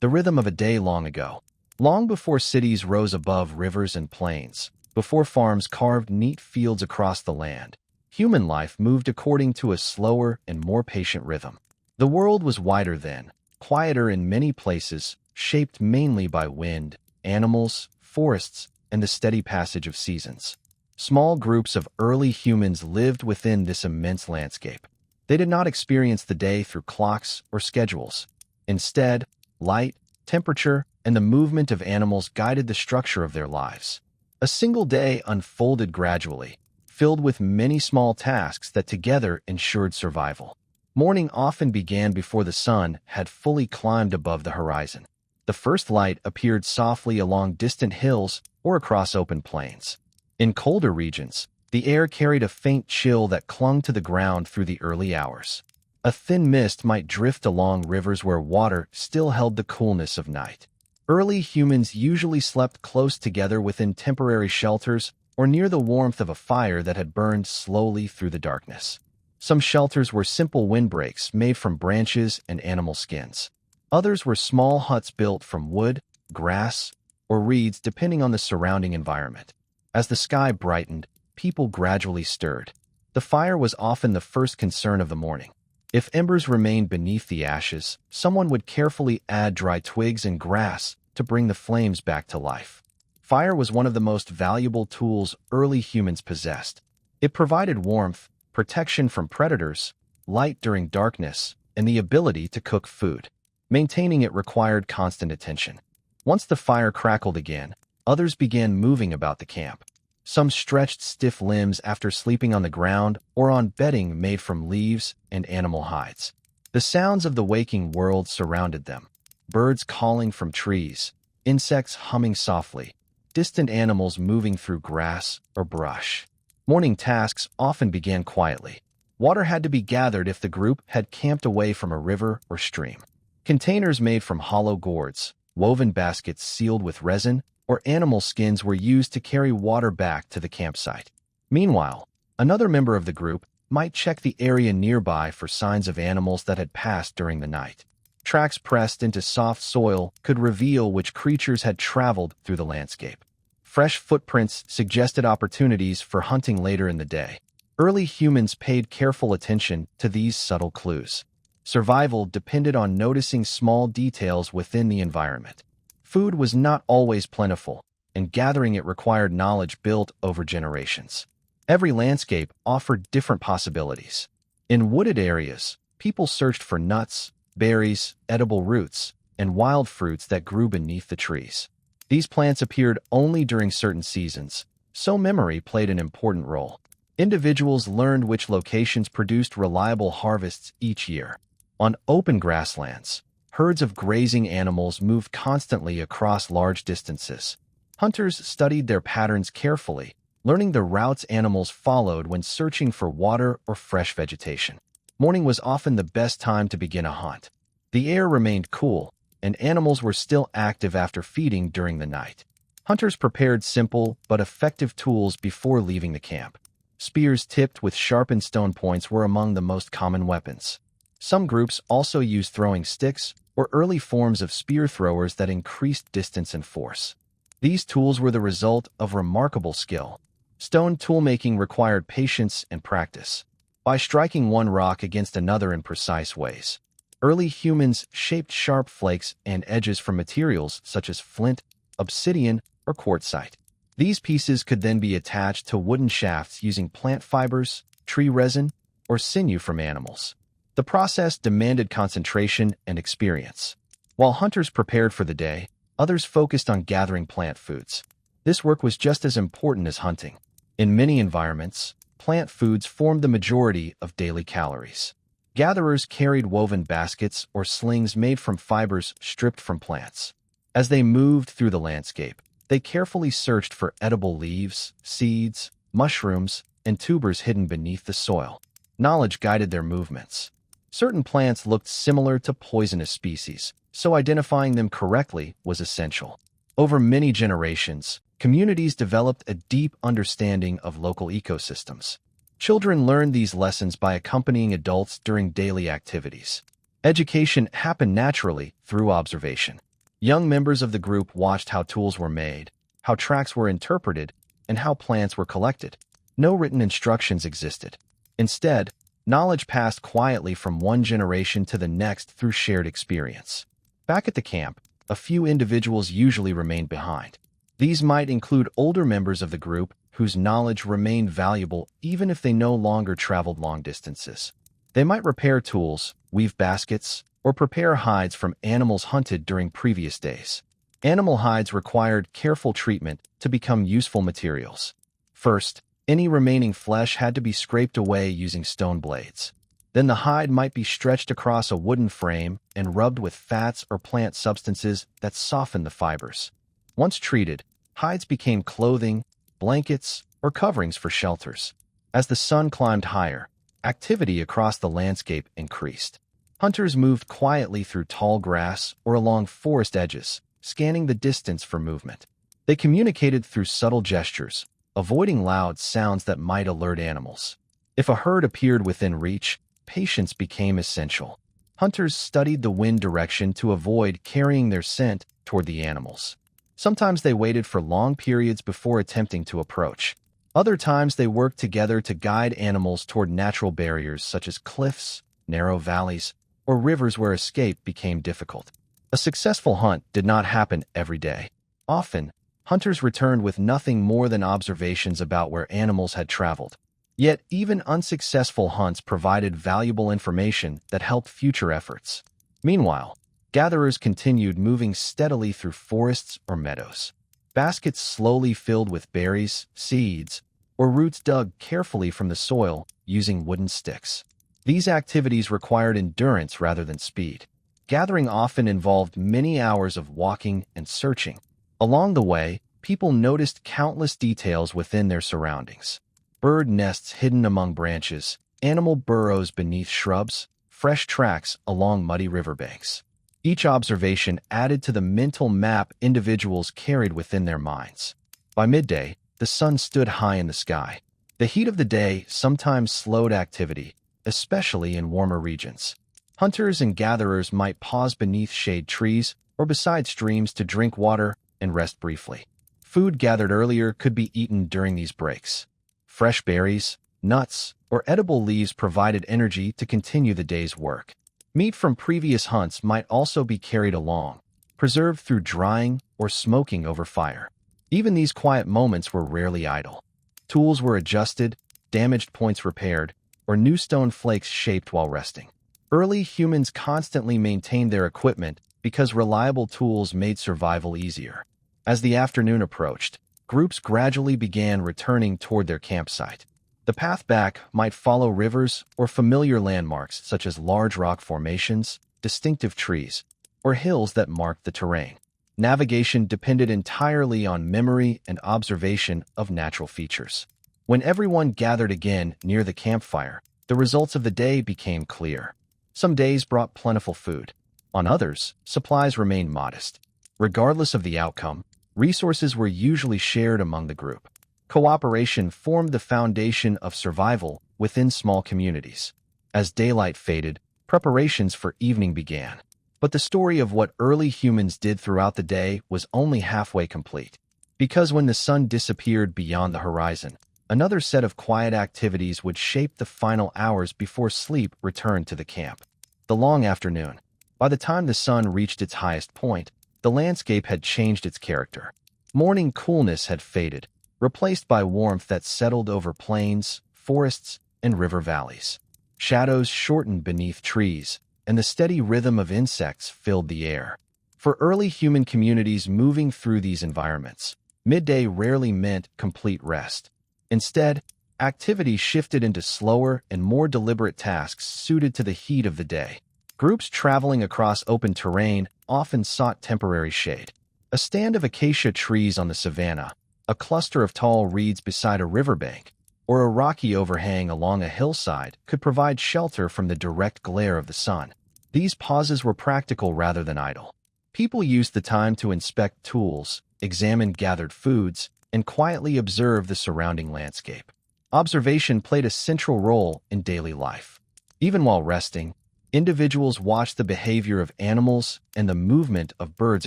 the rhythm of a day long ago. Long before cities rose above rivers and plains, before farms carved neat fields across the land, human life moved according to a slower and more patient rhythm. The world was wider then, quieter in many places, shaped mainly by wind, animals, forests, and the steady passage of seasons. Small groups of early humans lived within this immense landscape. They did not experience the day through clocks or schedules. Instead, light, temperature, and the movement of animals guided the structure of their lives. A single day unfolded gradually, filled with many small tasks that together ensured survival. Morning often began before the sun had fully climbed above the horizon. The first light appeared softly along distant hills or across open plains. In colder regions, the air carried a faint chill that clung to the ground through the early hours. A thin mist might drift along rivers where water still held the coolness of night. Early humans usually slept close together within temporary shelters or near the warmth of a fire that had burned slowly through the darkness. Some shelters were simple windbreaks made from branches and animal skins. Others were small huts built from wood, grass, or reeds depending on the surrounding environment. As the sky brightened, people gradually stirred. The fire was often the first concern of the morning. If embers remained beneath the ashes, someone would carefully add dry twigs and grass to bring the flames back to life. Fire was one of the most valuable tools early humans possessed. It provided warmth, protection from predators, light during darkness, and the ability to cook food. Maintaining it required constant attention. Once the fire crackled again, others began moving about the camp. Some stretched stiff limbs after sleeping on the ground or on bedding made from leaves and animal hides. The sounds of the waking world surrounded them. Birds calling from trees, insects humming softly, distant animals moving through grass or brush. Morning tasks often began quietly. Water had to be gathered if the group had camped away from a river or stream. Containers made from hollow gourds, woven baskets sealed with resin, or animal skins were used to carry water back to the campsite. Meanwhile, another member of the group might check the area nearby for signs of animals that had passed during the night. Tracks pressed into soft soil could reveal which creatures had traveled through the landscape. Fresh footprints suggested opportunities for hunting later in the day. Early humans paid careful attention to these subtle clues. Survival depended on noticing small details within the environment. Food was not always plentiful, and gathering it required knowledge built over generations. Every landscape offered different possibilities. In wooded areas, people searched for nuts, berries, edible roots, and wild fruits that grew beneath the trees. These plants appeared only during certain seasons, so memory played an important role. Individuals learned which locations produced reliable harvests each year. On open grasslands, herds of grazing animals moved constantly across large distances. Hunters studied their patterns carefully, learning the routes animals followed when searching for water or fresh vegetation. Morning was often the best time to begin a hunt. The air remained cool, and animals were still active after feeding during the night. Hunters prepared simple but effective tools before leaving the camp. Spears tipped with sharpened stone points were among the most common weapons. Some groups also used throwing sticks or early forms of spear throwers that increased distance and force. These tools were the result of remarkable skill. Stone toolmaking required patience and practice. By striking one rock against another in precise ways, early humans shaped sharp flakes and edges from materials such as flint, obsidian, or quartzite. These pieces could then be attached to wooden shafts using plant fibers, tree resin, or sinew from animals. The process demanded concentration and experience. While hunters prepared for the day, others focused on gathering plant foods. This work was just as important as hunting. In many environments, plant foods formed the majority of daily calories. Gatherers carried woven baskets or slings made from fibers stripped from plants. As they moved through the landscape, they carefully searched for edible leaves, seeds, mushrooms, and tubers hidden beneath the soil. Knowledge guided their movements. Certain plants looked similar to poisonous species, so identifying them correctly was essential. Over many generations, communities developed a deep understanding of local ecosystems. Children learned these lessons by accompanying adults during daily activities. Education happened naturally through observation. Young members of the group watched how tools were made, how tracks were interpreted, and how plants were collected. No written instructions existed. Instead, knowledge passed quietly from one generation to the next through shared experience. Back at the camp, a few individuals usually remained behind. These might include older members of the group whose knowledge remained valuable even if they no longer traveled long distances. They might repair tools, weave baskets, or prepare hides from animals hunted during previous days. Animal hides required careful treatment to become useful materials. First, any remaining flesh had to be scraped away using stone blades. Then the hide might be stretched across a wooden frame and rubbed with fats or plant substances that softened the fibers. Once treated, hides became clothing, blankets, or coverings for shelters. As the sun climbed higher, activity across the landscape increased. Hunters moved quietly through tall grass or along forest edges, scanning the distance for movement. They communicated through subtle gestures, avoiding loud sounds that might alert animals. If a herd appeared within reach, patience became essential. Hunters studied the wind direction to avoid carrying their scent toward the animals. Sometimes they waited for long periods before attempting to approach. Other times they worked together to guide animals toward natural barriers such as cliffs, narrow valleys, or rivers where escape became difficult. A successful hunt did not happen every day. Often, hunters returned with nothing more than observations about where animals had traveled. Yet, even unsuccessful hunts provided valuable information that helped future efforts. Meanwhile, gatherers continued moving steadily through forests or meadows. Baskets slowly filled with berries, seeds, or roots dug carefully from the soil using wooden sticks. These activities required endurance rather than speed. Gathering often involved many hours of walking and searching. Along the way, people noticed countless details within their surroundings. Bird nests hidden among branches, animal burrows beneath shrubs, fresh tracks along muddy riverbanks. Each observation added to the mental map individuals carried within their minds. By midday, the sun stood high in the sky. The heat of the day sometimes slowed activity, especially in warmer regions. Hunters and gatherers might pause beneath shade trees or beside streams to drink water and rest briefly. Food gathered earlier could be eaten during these breaks. Fresh berries, nuts, or edible leaves provided energy to continue the day's work. Meat from previous hunts might also be carried along, preserved through drying or smoking over fire. Even these quiet moments were rarely idle. Tools were adjusted, damaged points repaired, or new stone flakes shaped while resting. Early humans constantly maintained their equipment because reliable tools made survival easier. As the afternoon approached, groups gradually began returning toward their campsite. The path back might follow rivers or familiar landmarks such as large rock formations, distinctive trees, or hills that marked the terrain. Navigation depended entirely on memory and observation of natural features. When everyone gathered again near the campfire, the results of the day became clear. Some days brought plentiful food. On others, supplies remained modest. Regardless of the outcome, resources were usually shared among the group. Cooperation formed the foundation of survival within small communities. As daylight faded, preparations for evening began. But the story of what early humans did throughout the day was only halfway complete. Because when the sun disappeared beyond the horizon, another set of quiet activities would shape the final hours before sleep returned to the camp. The long afternoon. By the time the sun reached its highest point, the landscape had changed its character. Morning coolness had faded, replaced by warmth that settled over plains, forests, and river valleys. Shadows shortened beneath trees, and the steady rhythm of insects filled the air. For early human communities moving through these environments, midday rarely meant complete rest. Instead, activity shifted into slower and more deliberate tasks suited to the heat of the day. Groups traveling across open terrain often sought temporary shade. A stand of acacia trees on the savanna, a cluster of tall reeds beside a riverbank, or a rocky overhang along a hillside could provide shelter from the direct glare of the sun. These pauses were practical rather than idle. People used the time to inspect tools, examine gathered foods, and quietly observe the surrounding landscape. Observation played a central role in daily life. Even while resting, Individuals watched the behavior of animals and the movement of birds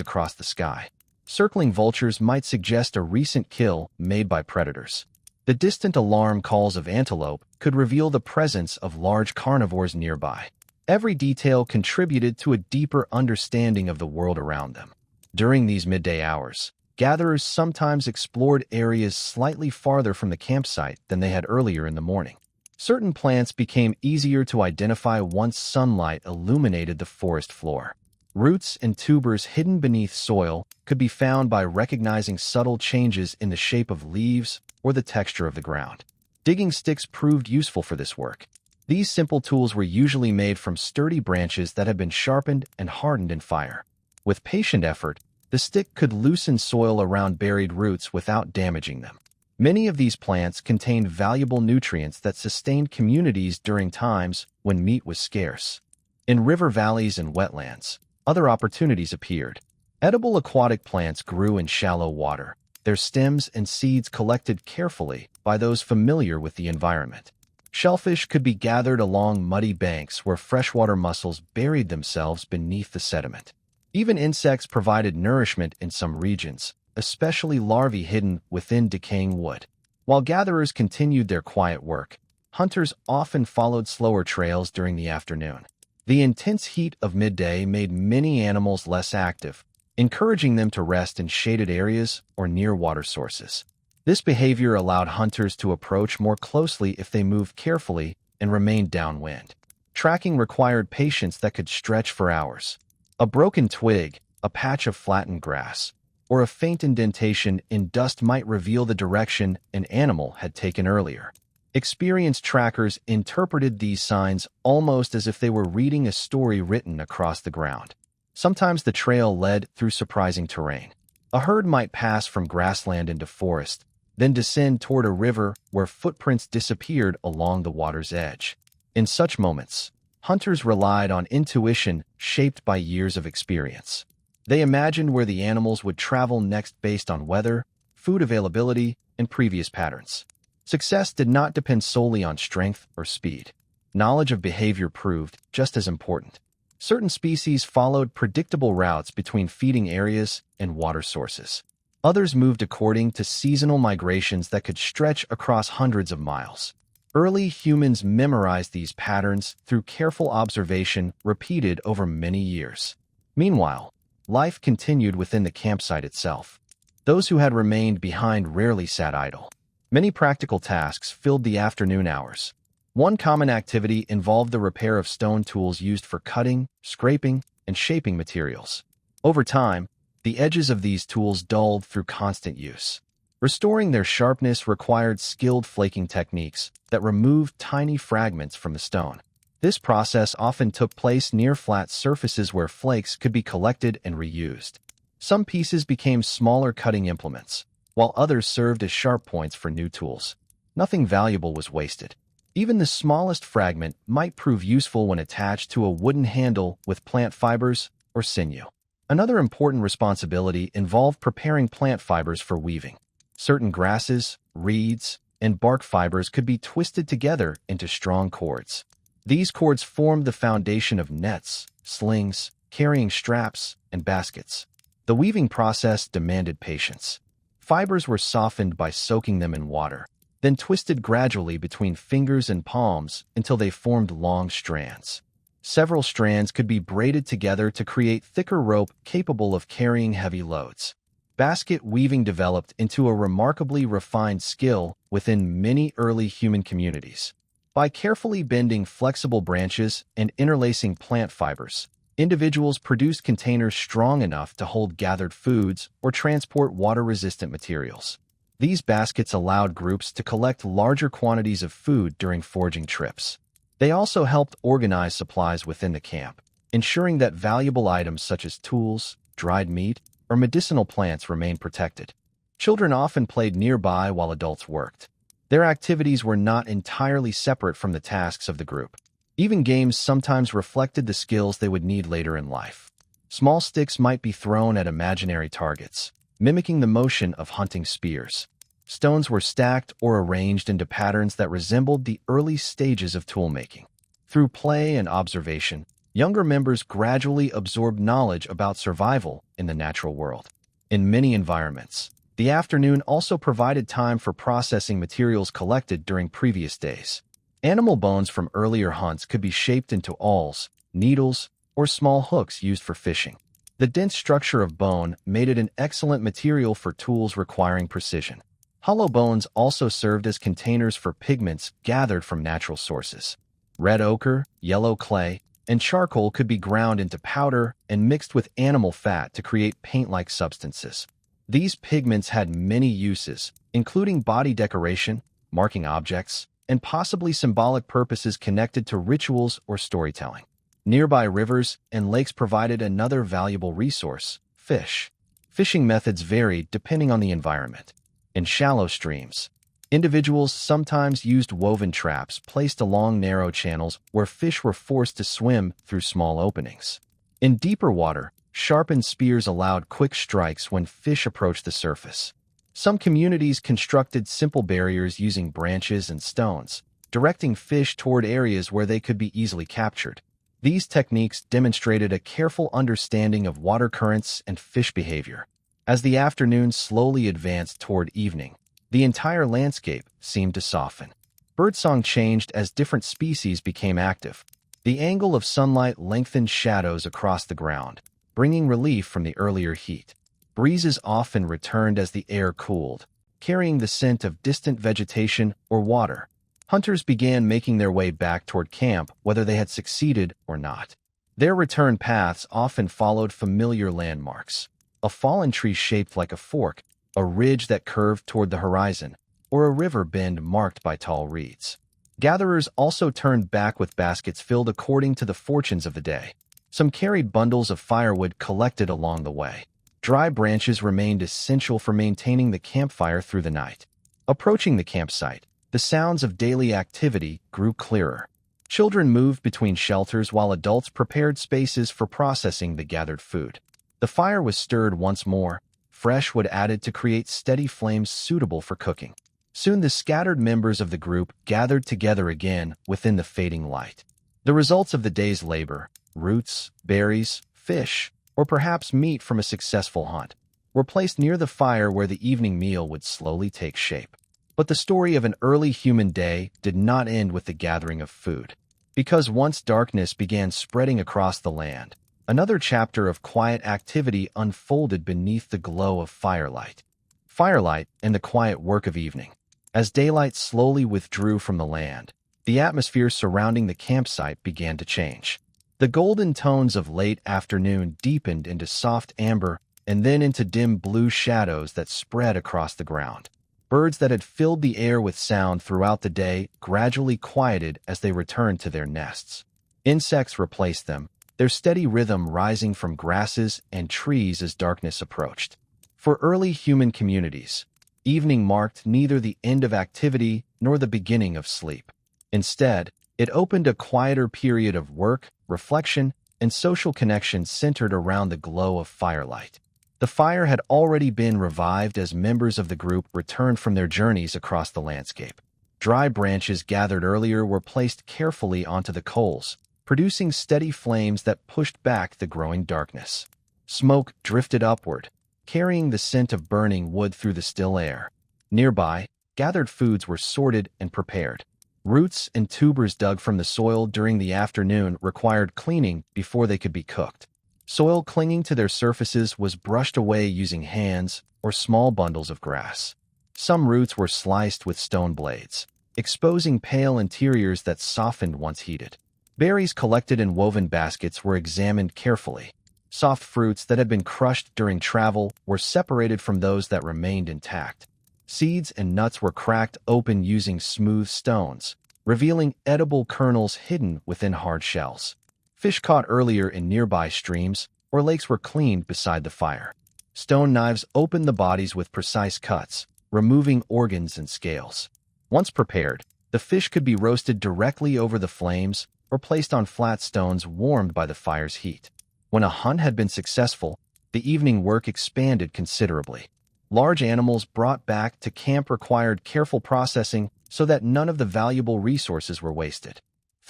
across the sky. Circling vultures might suggest a recent kill made by predators. The distant alarm calls of antelope could reveal the presence of large carnivores nearby. Every detail contributed to a deeper understanding of the world around them. During these midday hours, gatherers sometimes explored areas slightly farther from the campsite than they had earlier in the morning. Certain plants became easier to identify once sunlight illuminated the forest floor. Roots and tubers hidden beneath soil could be found by recognizing subtle changes in the shape of leaves or the texture of the ground. Digging sticks proved useful for this work. These simple tools were usually made from sturdy branches that had been sharpened and hardened in fire. With patient effort, the stick could loosen soil around buried roots without damaging them. Many of these plants contained valuable nutrients that sustained communities during times when meat was scarce. In river valleys and wetlands, other opportunities appeared. Edible aquatic plants grew in shallow water, their stems and seeds collected carefully by those familiar with the environment. Shellfish could be gathered along muddy banks where freshwater mussels buried themselves beneath the sediment. Even insects provided nourishment in some regions, especially larvae hidden within decaying wood. While gatherers continued their quiet work, hunters often followed slower trails during the afternoon. The intense heat of midday made many animals less active, encouraging them to rest in shaded areas or near water sources. This behavior allowed hunters to approach more closely if they moved carefully and remained downwind. Tracking required patience that could stretch for hours. A broken twig, a patch of flattened grass, or a faint indentation in dust might reveal the direction an animal had taken earlier. Experienced trackers interpreted these signs almost as if they were reading a story written across the ground. Sometimes the trail led through surprising terrain. A herd might pass from grassland into forest, then descend toward a river where footprints disappeared along the water's edge. In such moments, hunters relied on intuition shaped by years of experience. They imagined where the animals would travel next based on weather, food availability, and previous patterns. Success did not depend solely on strength or speed. Knowledge of behavior proved just as important. Certain species followed predictable routes between feeding areas and water sources. Others moved according to seasonal migrations that could stretch across hundreds of miles. Early humans memorized these patterns through careful observation repeated over many years. Meanwhile, life continued within the campsite itself. Those who had remained behind rarely sat idle. Many practical tasks filled the afternoon hours. One common activity involved the repair of stone tools used for cutting, scraping, and shaping materials. Over time, the edges of these tools dulled through constant use. Restoring their sharpness required skilled flaking techniques that removed tiny fragments from the stone. This process often took place near flat surfaces where flakes could be collected and reused. Some pieces became smaller cutting implements, while others served as sharp points for new tools. Nothing valuable was wasted. Even the smallest fragment might prove useful when attached to a wooden handle with plant fibers or sinew. Another important responsibility involved preparing plant fibers for weaving. Certain grasses, reeds, and bark fibers could be twisted together into strong cords. These cords formed the foundation of nets, slings, carrying straps, and baskets. The weaving process demanded patience. Fibers were softened by soaking them in water, then twisted gradually between fingers and palms until they formed long strands. Several strands could be braided together to create thicker rope capable of carrying heavy loads. Basket weaving developed into a remarkably refined skill within many early human communities. By carefully bending flexible branches and interlacing plant fibers, individuals produced containers strong enough to hold gathered foods or transport water-resistant materials. These baskets allowed groups to collect larger quantities of food during foraging trips. They also helped organize supplies within the camp, ensuring that valuable items such as tools, dried meat, or medicinal plants remained protected. Children often played nearby while adults worked. Their activities were not entirely separate from the tasks of the group. Even games sometimes reflected the skills they would need later in life. Small sticks might be thrown at imaginary targets, mimicking the motion of hunting spears. Stones were stacked or arranged into patterns that resembled the early stages of toolmaking. Through play and observation, Younger members gradually absorbed knowledge about survival in the natural world. In many environments, the afternoon also provided time for processing materials collected during previous days. Animal bones from earlier hunts could be shaped into awls, needles, or small hooks used for fishing. The dense structure of bone made it an excellent material for tools requiring precision. Hollow bones also served as containers for pigments gathered from natural sources. Red ochre, yellow clay, and charcoal could be ground into powder and mixed with animal fat to create paint-like substances. These pigments had many uses, including body decoration, marking objects, and possibly symbolic purposes connected to rituals or storytelling. Nearby rivers and lakes provided another valuable resource: fish. Fishing methods varied depending on the environment. In shallow streams, individuals sometimes used woven traps placed along narrow channels where fish were forced to swim through small openings. In deeper water, sharpened spears allowed quick strikes when fish approached the surface. Some communities constructed simple barriers using branches and stones, directing fish toward areas where they could be easily captured. These techniques demonstrated a careful understanding of water currents and fish behavior. As the afternoon slowly advanced toward evening, the entire landscape seemed to soften. Birdsong changed as different species became active. The angle of sunlight lengthened shadows across the ground, bringing relief from the earlier heat. Breezes often returned as the air cooled, carrying the scent of distant vegetation or water. Hunters began making their way back toward camp, whether they had succeeded or not. Their return paths often followed familiar landmarks: a fallen tree shaped like a fork, a ridge that curved toward the horizon, or a river bend marked by tall reeds. Gatherers also turned back with baskets filled according to the fortunes of the day. Some carried bundles of firewood collected along the way. Dry branches remained essential for maintaining the campfire through the night. Approaching the campsite, the sounds of daily activity grew clearer. Children moved between shelters while adults prepared spaces for processing the gathered food. The fire was stirred once more, fresh wood added to create steady flames suitable for cooking. Soon the scattered members of the group gathered together again within the fading light. The results of the day's labor, roots, berries, fish, or perhaps meat from a successful hunt, were placed near the fire where the evening meal would slowly take shape. But the story of an early human day did not end with the gathering of food. Because once darkness began spreading across the land, another chapter of quiet activity unfolded beneath the glow of firelight. Firelight and the quiet work of evening. As daylight slowly withdrew from the land, the atmosphere surrounding the campsite began to change. The golden tones of late afternoon deepened into soft amber and then into dim blue shadows that spread across the ground. Birds that had filled the air with sound throughout the day gradually quieted as they returned to their nests. Insects replaced them, their steady rhythm rising from grasses and trees as darkness approached. For early human communities, evening marked neither the end of activity nor the beginning of sleep. Instead, it opened a quieter period of work, reflection, and social connection centered around the glow of firelight. The fire had already been revived as members of the group returned from their journeys across the landscape. Dry branches gathered earlier were placed carefully onto the coals, producing steady flames that pushed back the growing darkness. Smoke drifted upward, carrying the scent of burning wood through the still air. Nearby, gathered foods were sorted and prepared. Roots and tubers dug from the soil during the afternoon required cleaning before they could be cooked. Soil clinging to their surfaces was brushed away using hands or small bundles of grass. Some roots were sliced with stone blades, exposing pale interiors that softened once heated. Berries collected in woven baskets were examined carefully. Soft fruits that had been crushed during travel were separated from those that remained intact. Seeds and nuts were cracked open using smooth stones, revealing edible kernels hidden within hard shells. Fish caught earlier in nearby streams or lakes were cleaned beside the fire. Stone knives opened the bodies with precise cuts, removing organs and scales. Once prepared, the fish could be roasted directly over the flames or placed on flat stones warmed by the fire's heat. When a hunt had been successful, the evening work expanded considerably. Large animals brought back to camp required careful processing so that none of the valuable resources were wasted.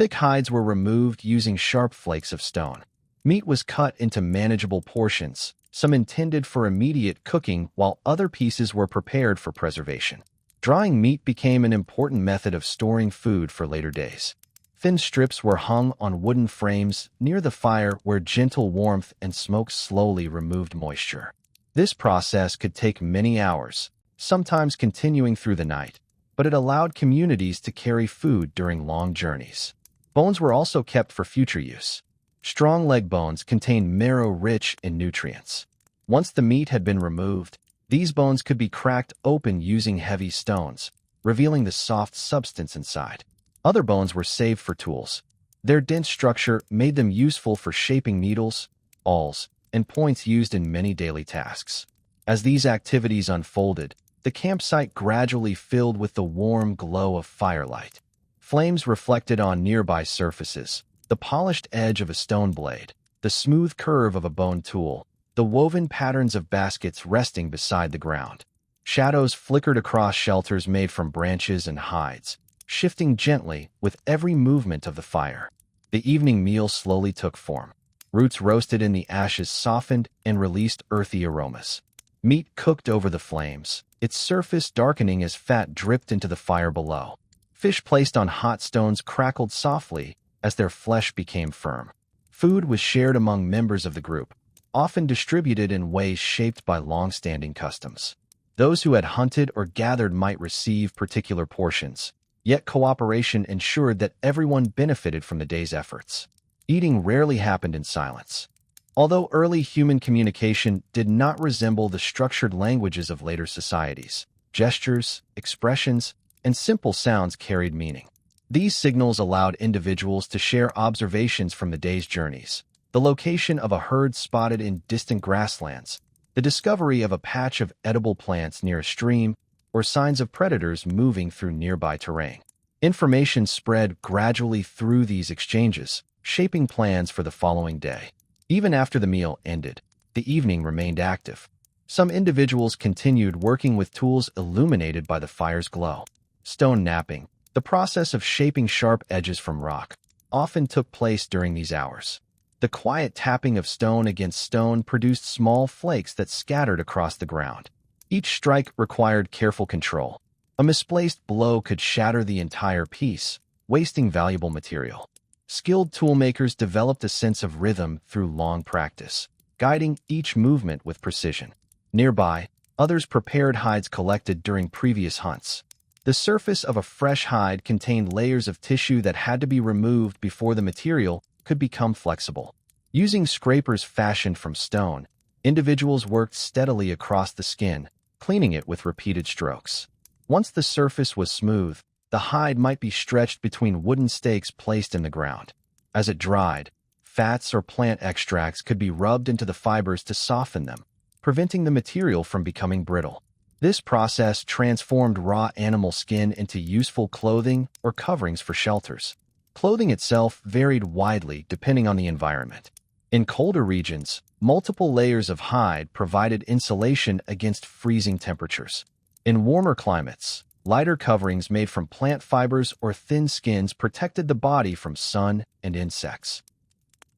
Thick hides were removed using sharp flakes of stone. Meat was cut into manageable portions, some intended for immediate cooking while other pieces were prepared for preservation. Drying meat became an important method of storing food for later days. Thin strips were hung on wooden frames near the fire where gentle warmth and smoke slowly removed moisture. This process could take many hours, sometimes continuing through the night, but it allowed communities to carry food during long journeys. Bones were also kept for future use. Strong leg bones contained marrow rich in nutrients. Once the meat had been removed, these bones could be cracked open using heavy stones, revealing the soft substance inside. Other bones were saved for tools. Their dense structure made them useful for shaping needles, awls, and points used in many daily tasks. As these activities unfolded, the campsite gradually filled with the warm glow of firelight. Flames reflected on nearby surfaces, the polished edge of a stone blade, the smooth curve of a bone tool, the woven patterns of baskets resting beside the ground. Shadows flickered across shelters made from branches and hides, shifting gently with every movement of the fire. The evening meal slowly took form. Roots roasted in the ashes softened and released earthy aromas. Meat cooked over the flames, its surface darkening as fat dripped into the fire below. Fish placed on hot stones crackled softly as their flesh became firm. Food was shared among members of the group, often distributed in ways shaped by long-standing customs. Those who had hunted or gathered might receive particular portions, yet cooperation ensured that everyone benefited from the day's efforts. Eating rarely happened in silence. Although early human communication did not resemble the structured languages of later societies, gestures, expressions, and simple sounds carried meaning. These signals allowed individuals to share observations from the day's journeys, the location of a herd spotted in distant grasslands, the discovery of a patch of edible plants near a stream, or signs of predators moving through nearby terrain. Information spread gradually through these exchanges, shaping plans for the following day. Even after the meal ended, the evening remained active. Some individuals continued working with tools illuminated by the fire's glow. Stone knapping, the process of shaping sharp edges from rock, often took place during these hours. The quiet tapping of stone against stone produced small flakes that scattered across the ground. Each strike required careful control. A misplaced blow could shatter the entire piece, wasting valuable material. Skilled toolmakers developed a sense of rhythm through long practice, guiding each movement with precision. Nearby, others prepared hides collected during previous hunts. The surface of a fresh hide contained layers of tissue that had to be removed before the material could become flexible. Using scrapers fashioned from stone, individuals worked steadily across the skin, cleaning it with repeated strokes. Once the surface was smooth, the hide might be stretched between wooden stakes placed in the ground. As it dried, fats or plant extracts could be rubbed into the fibers to soften them, preventing the material from becoming brittle. This process transformed raw animal skin into useful clothing or coverings for shelters. Clothing itself varied widely depending on the environment. In colder regions, multiple layers of hide provided insulation against freezing temperatures. In warmer climates, lighter coverings made from plant fibers or thin skins protected the body from sun and insects.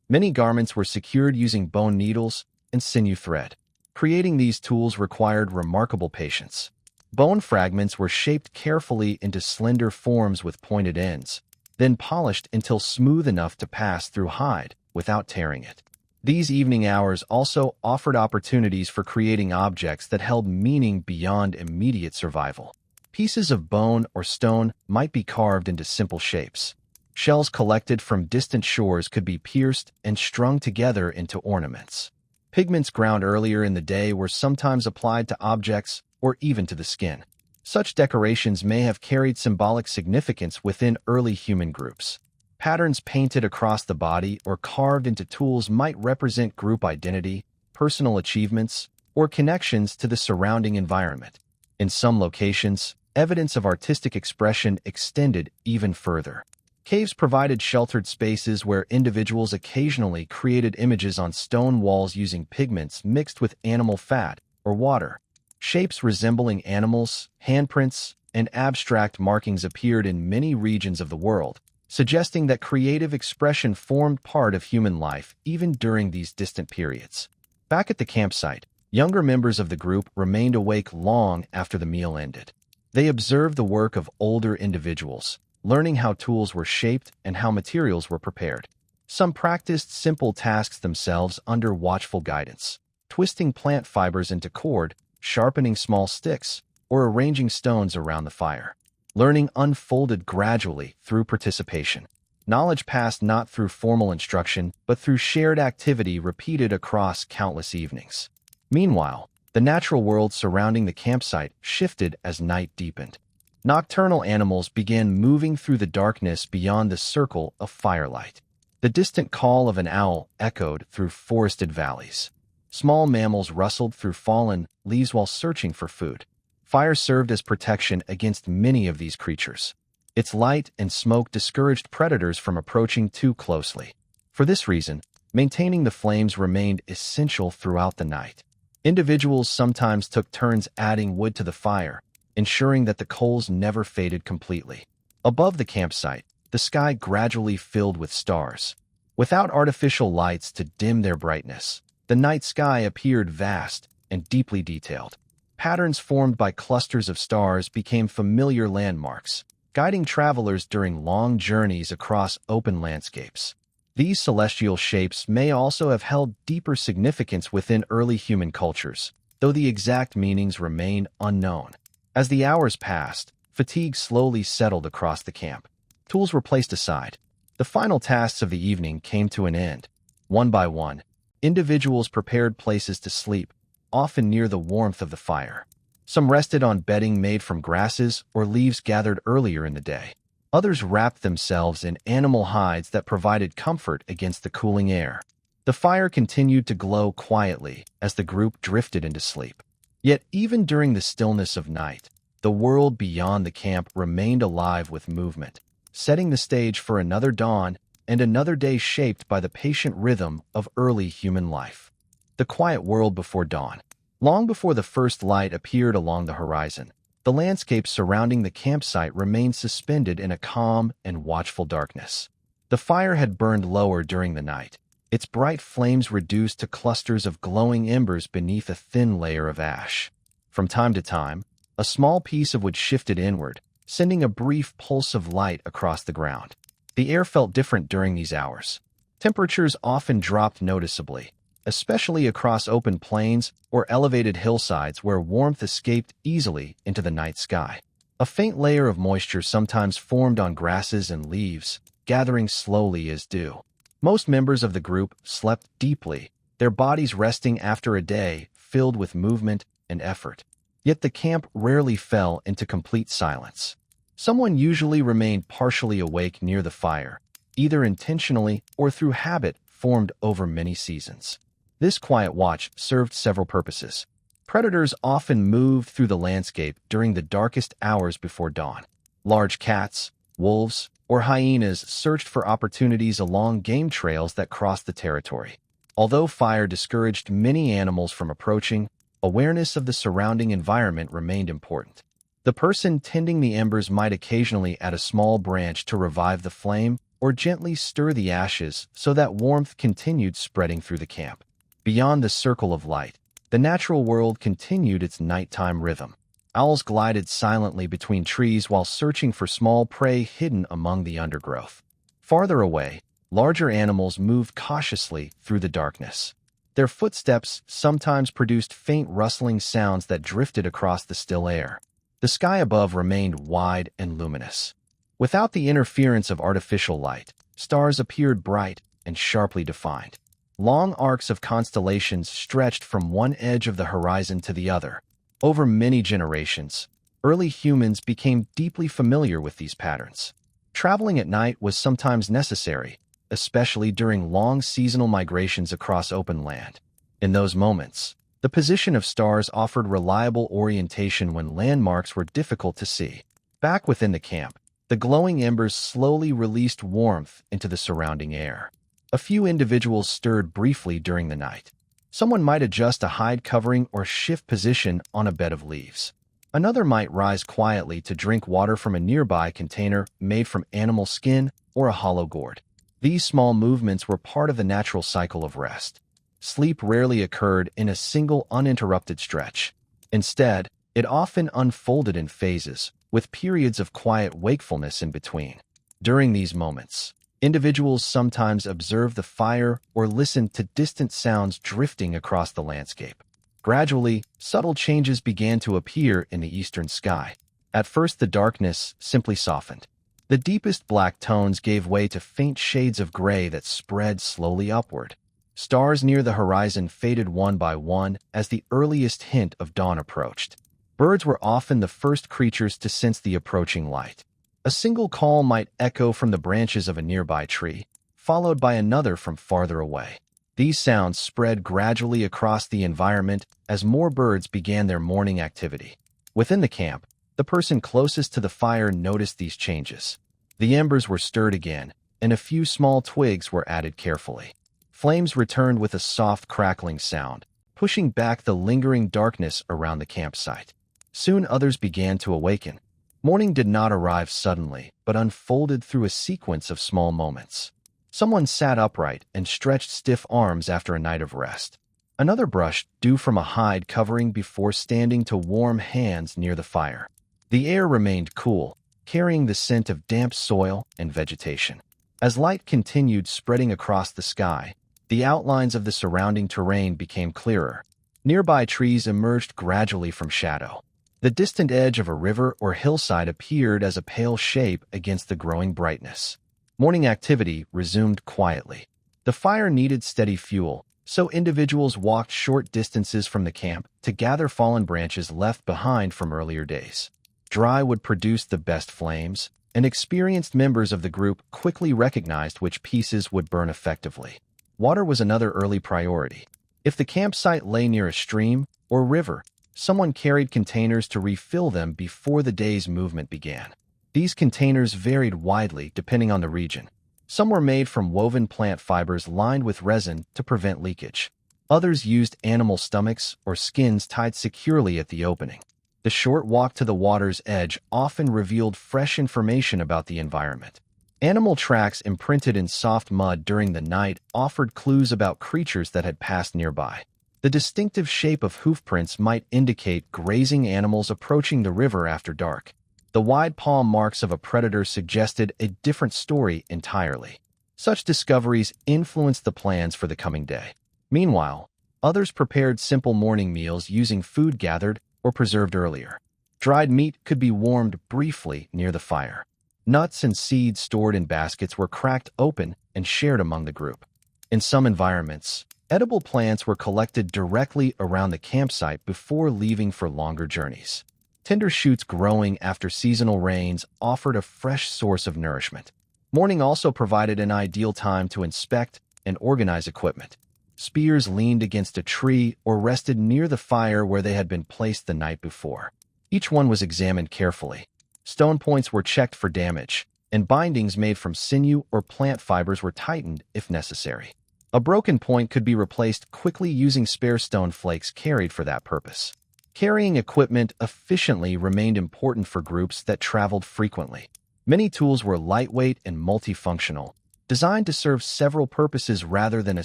Many garments were secured using bone needles and sinew thread. Creating these tools required remarkable patience. Bone fragments were shaped carefully into slender forms with pointed ends, then polished until smooth enough to pass through hide without tearing it. These evening hours also offered opportunities for creating objects that held meaning beyond immediate survival. Pieces of bone or stone might be carved into simple shapes. Shells collected from distant shores could be pierced and strung together into ornaments. Pigments ground earlier in the day were sometimes applied to objects or even to the skin. Such decorations may have carried symbolic significance within early human groups. Patterns painted across the body or carved into tools might represent group identity, personal achievements, or connections to the surrounding environment. In some locations, evidence of artistic expression extended even further. Caves provided sheltered spaces where individuals occasionally created images on stone walls using pigments mixed with animal fat or water. Shapes resembling animals, handprints, and abstract markings appeared in many regions of the world, suggesting that creative expression formed part of human life even during these distant periods. Back at the campsite, younger members of the group remained awake long after the meal ended. They observed the work of older individuals, learning how tools were shaped and how materials were prepared. Some practiced simple tasks themselves under watchful guidance, twisting plant fibers into cord, sharpening small sticks, or arranging stones around the fire. Learning unfolded gradually through participation. Knowledge passed not through formal instruction, but through shared activity repeated across countless evenings. Meanwhile, the natural world surrounding the campsite shifted as night deepened. Nocturnal animals began moving through the darkness beyond the circle of firelight. The distant call of an owl echoed through forested valleys. Small mammals rustled through fallen leaves while searching for food. Fire served as protection against many of these creatures. Its light and smoke discouraged predators from approaching too closely. For this reason, maintaining the flames remained essential throughout the night. Individuals sometimes took turns adding wood to the fire, ensuring that the coals never faded completely. Above the campsite, the sky gradually filled with stars. Without artificial lights to dim their brightness, the night sky appeared vast and deeply detailed. Patterns formed by clusters of stars became familiar landmarks, guiding travelers during long journeys across open landscapes. These celestial shapes may also have held deeper significance within early human cultures, though the exact meanings remain unknown. As the hours passed, fatigue slowly settled across the camp. Tools were placed aside. The final tasks of the evening came to an end. One by one, individuals prepared places to sleep, often near the warmth of the fire. Some rested on bedding made from grasses or leaves gathered earlier in the day. Others wrapped themselves in animal hides that provided comfort against the cooling air. The fire continued to glow quietly as the group drifted into sleep. Yet even during the stillness of night, the world beyond the camp remained alive with movement, setting the stage for another dawn and another day shaped by the patient rhythm of early human life. The quiet world before dawn. Long before the first light appeared along the horizon, the landscape surrounding the campsite remained suspended in a calm and watchful darkness. The fire had burned lower during the night, its bright flames reduced to clusters of glowing embers beneath a thin layer of ash. From time to time, a small piece of wood shifted inward, sending a brief pulse of light across the ground. The air felt different during these hours. Temperatures often dropped noticeably, especially across open plains or elevated hillsides where warmth escaped easily into the night sky. A faint layer of moisture sometimes formed on grasses and leaves, gathering slowly as dew. Most members of the group slept deeply, their bodies resting after a day filled with movement and effort. Yet the camp rarely fell into complete silence. Someone usually remained partially awake near the fire, either intentionally or through habit formed over many seasons. This quiet watch served several purposes. Predators often moved through the landscape during the darkest hours before dawn. Large cats, wolves, or hyenas searched for opportunities along game trails that crossed the territory. Although fire discouraged many animals from approaching, awareness of the surrounding environment remained important. The person tending the embers might occasionally add a small branch to revive the flame or gently stir the ashes so that warmth continued spreading through the camp. Beyond the circle of light, the natural world continued its nighttime rhythm. Owls glided silently between trees while searching for small prey hidden among the undergrowth. Farther away, larger animals moved cautiously through the darkness. Their footsteps sometimes produced faint rustling sounds that drifted across the still air. The sky above remained wide and luminous. Without the interference of artificial light, stars appeared bright and sharply defined. Long arcs of constellations stretched from one edge of the horizon to the other. Over many generations, early humans became deeply familiar with these patterns. Traveling at night was sometimes necessary, especially during long seasonal migrations across open land. In those moments, the position of stars offered reliable orientation when landmarks were difficult to see. Back within the camp, the glowing embers slowly released warmth into the surrounding air. A few individuals stirred briefly during the night. Someone might adjust a hide covering or shift position on a bed of leaves. Another might rise quietly to drink water from a nearby container made from animal skin or a hollow gourd. These small movements were part of the natural cycle of rest. Sleep rarely occurred in a single uninterrupted stretch. Instead, it often unfolded in phases, with periods of quiet wakefulness in between. During these moments, individuals sometimes observed the fire or listened to distant sounds drifting across the landscape. Gradually, subtle changes began to appear in the eastern sky. At first, the darkness simply softened. The deepest black tones gave way to faint shades of gray that spread slowly upward. Stars near the horizon faded one by one as the earliest hint of dawn approached. Birds were often the first creatures to sense the approaching light. A single call might echo from the branches of a nearby tree, followed by another from farther away. These sounds spread gradually across the environment as more birds began their morning activity. Within the camp, the person closest to the fire noticed these changes. The embers were stirred again, and a few small twigs were added carefully. Flames returned with a soft crackling sound, pushing back the lingering darkness around the campsite. Soon others began to awaken. Morning did not arrive suddenly, but unfolded through a sequence of small moments. Someone sat upright and stretched stiff arms after a night of rest. Another brushed dew from a hide covering before standing to warm hands near the fire. The air remained cool, carrying the scent of damp soil and vegetation. As light continued spreading across the sky, the outlines of the surrounding terrain became clearer. Nearby trees emerged gradually from shadow. The distant edge of a river or hillside appeared as a pale shape against the growing brightness. Morning activity resumed quietly. The fire needed steady fuel, so individuals walked short distances from the camp to gather fallen branches left behind from earlier days. Dry wood produced the best flames, and experienced members of the group quickly recognized which pieces would burn effectively. Water was another early priority. If the campsite lay near a stream or river, someone carried containers to refill them before the day's movement began. These containers varied widely depending on the region. Some were made from woven plant fibers lined with resin to prevent leakage. Others used animal stomachs or skins tied securely at the opening. The short walk to the water's edge often revealed fresh information about the environment. Animal tracks imprinted in soft mud during the night offered clues about creatures that had passed nearby. The distinctive shape of hoofprints might indicate grazing animals approaching the river after dark. The wide paw marks of a predator suggested a different story entirely. Such discoveries influenced the plans for the coming day. Meanwhile, others prepared simple morning meals using food gathered or preserved earlier. Dried meat could be warmed briefly near the fire. Nuts and seeds stored in baskets were cracked open and shared among the group. In some environments, edible plants were collected directly around the campsite before leaving for longer journeys. Tender shoots growing after seasonal rains offered a fresh source of nourishment. Morning also provided an ideal time to inspect and organize equipment. Spears leaned against a tree or rested near the fire where they had been placed the night before. Each one was examined carefully. Stone points were checked for damage, and bindings made from sinew or plant fibers were tightened if necessary. A broken point could be replaced quickly using spare stone flakes carried for that purpose. Carrying equipment efficiently remained important for groups that traveled frequently. Many tools were lightweight and multifunctional, designed to serve several purposes rather than a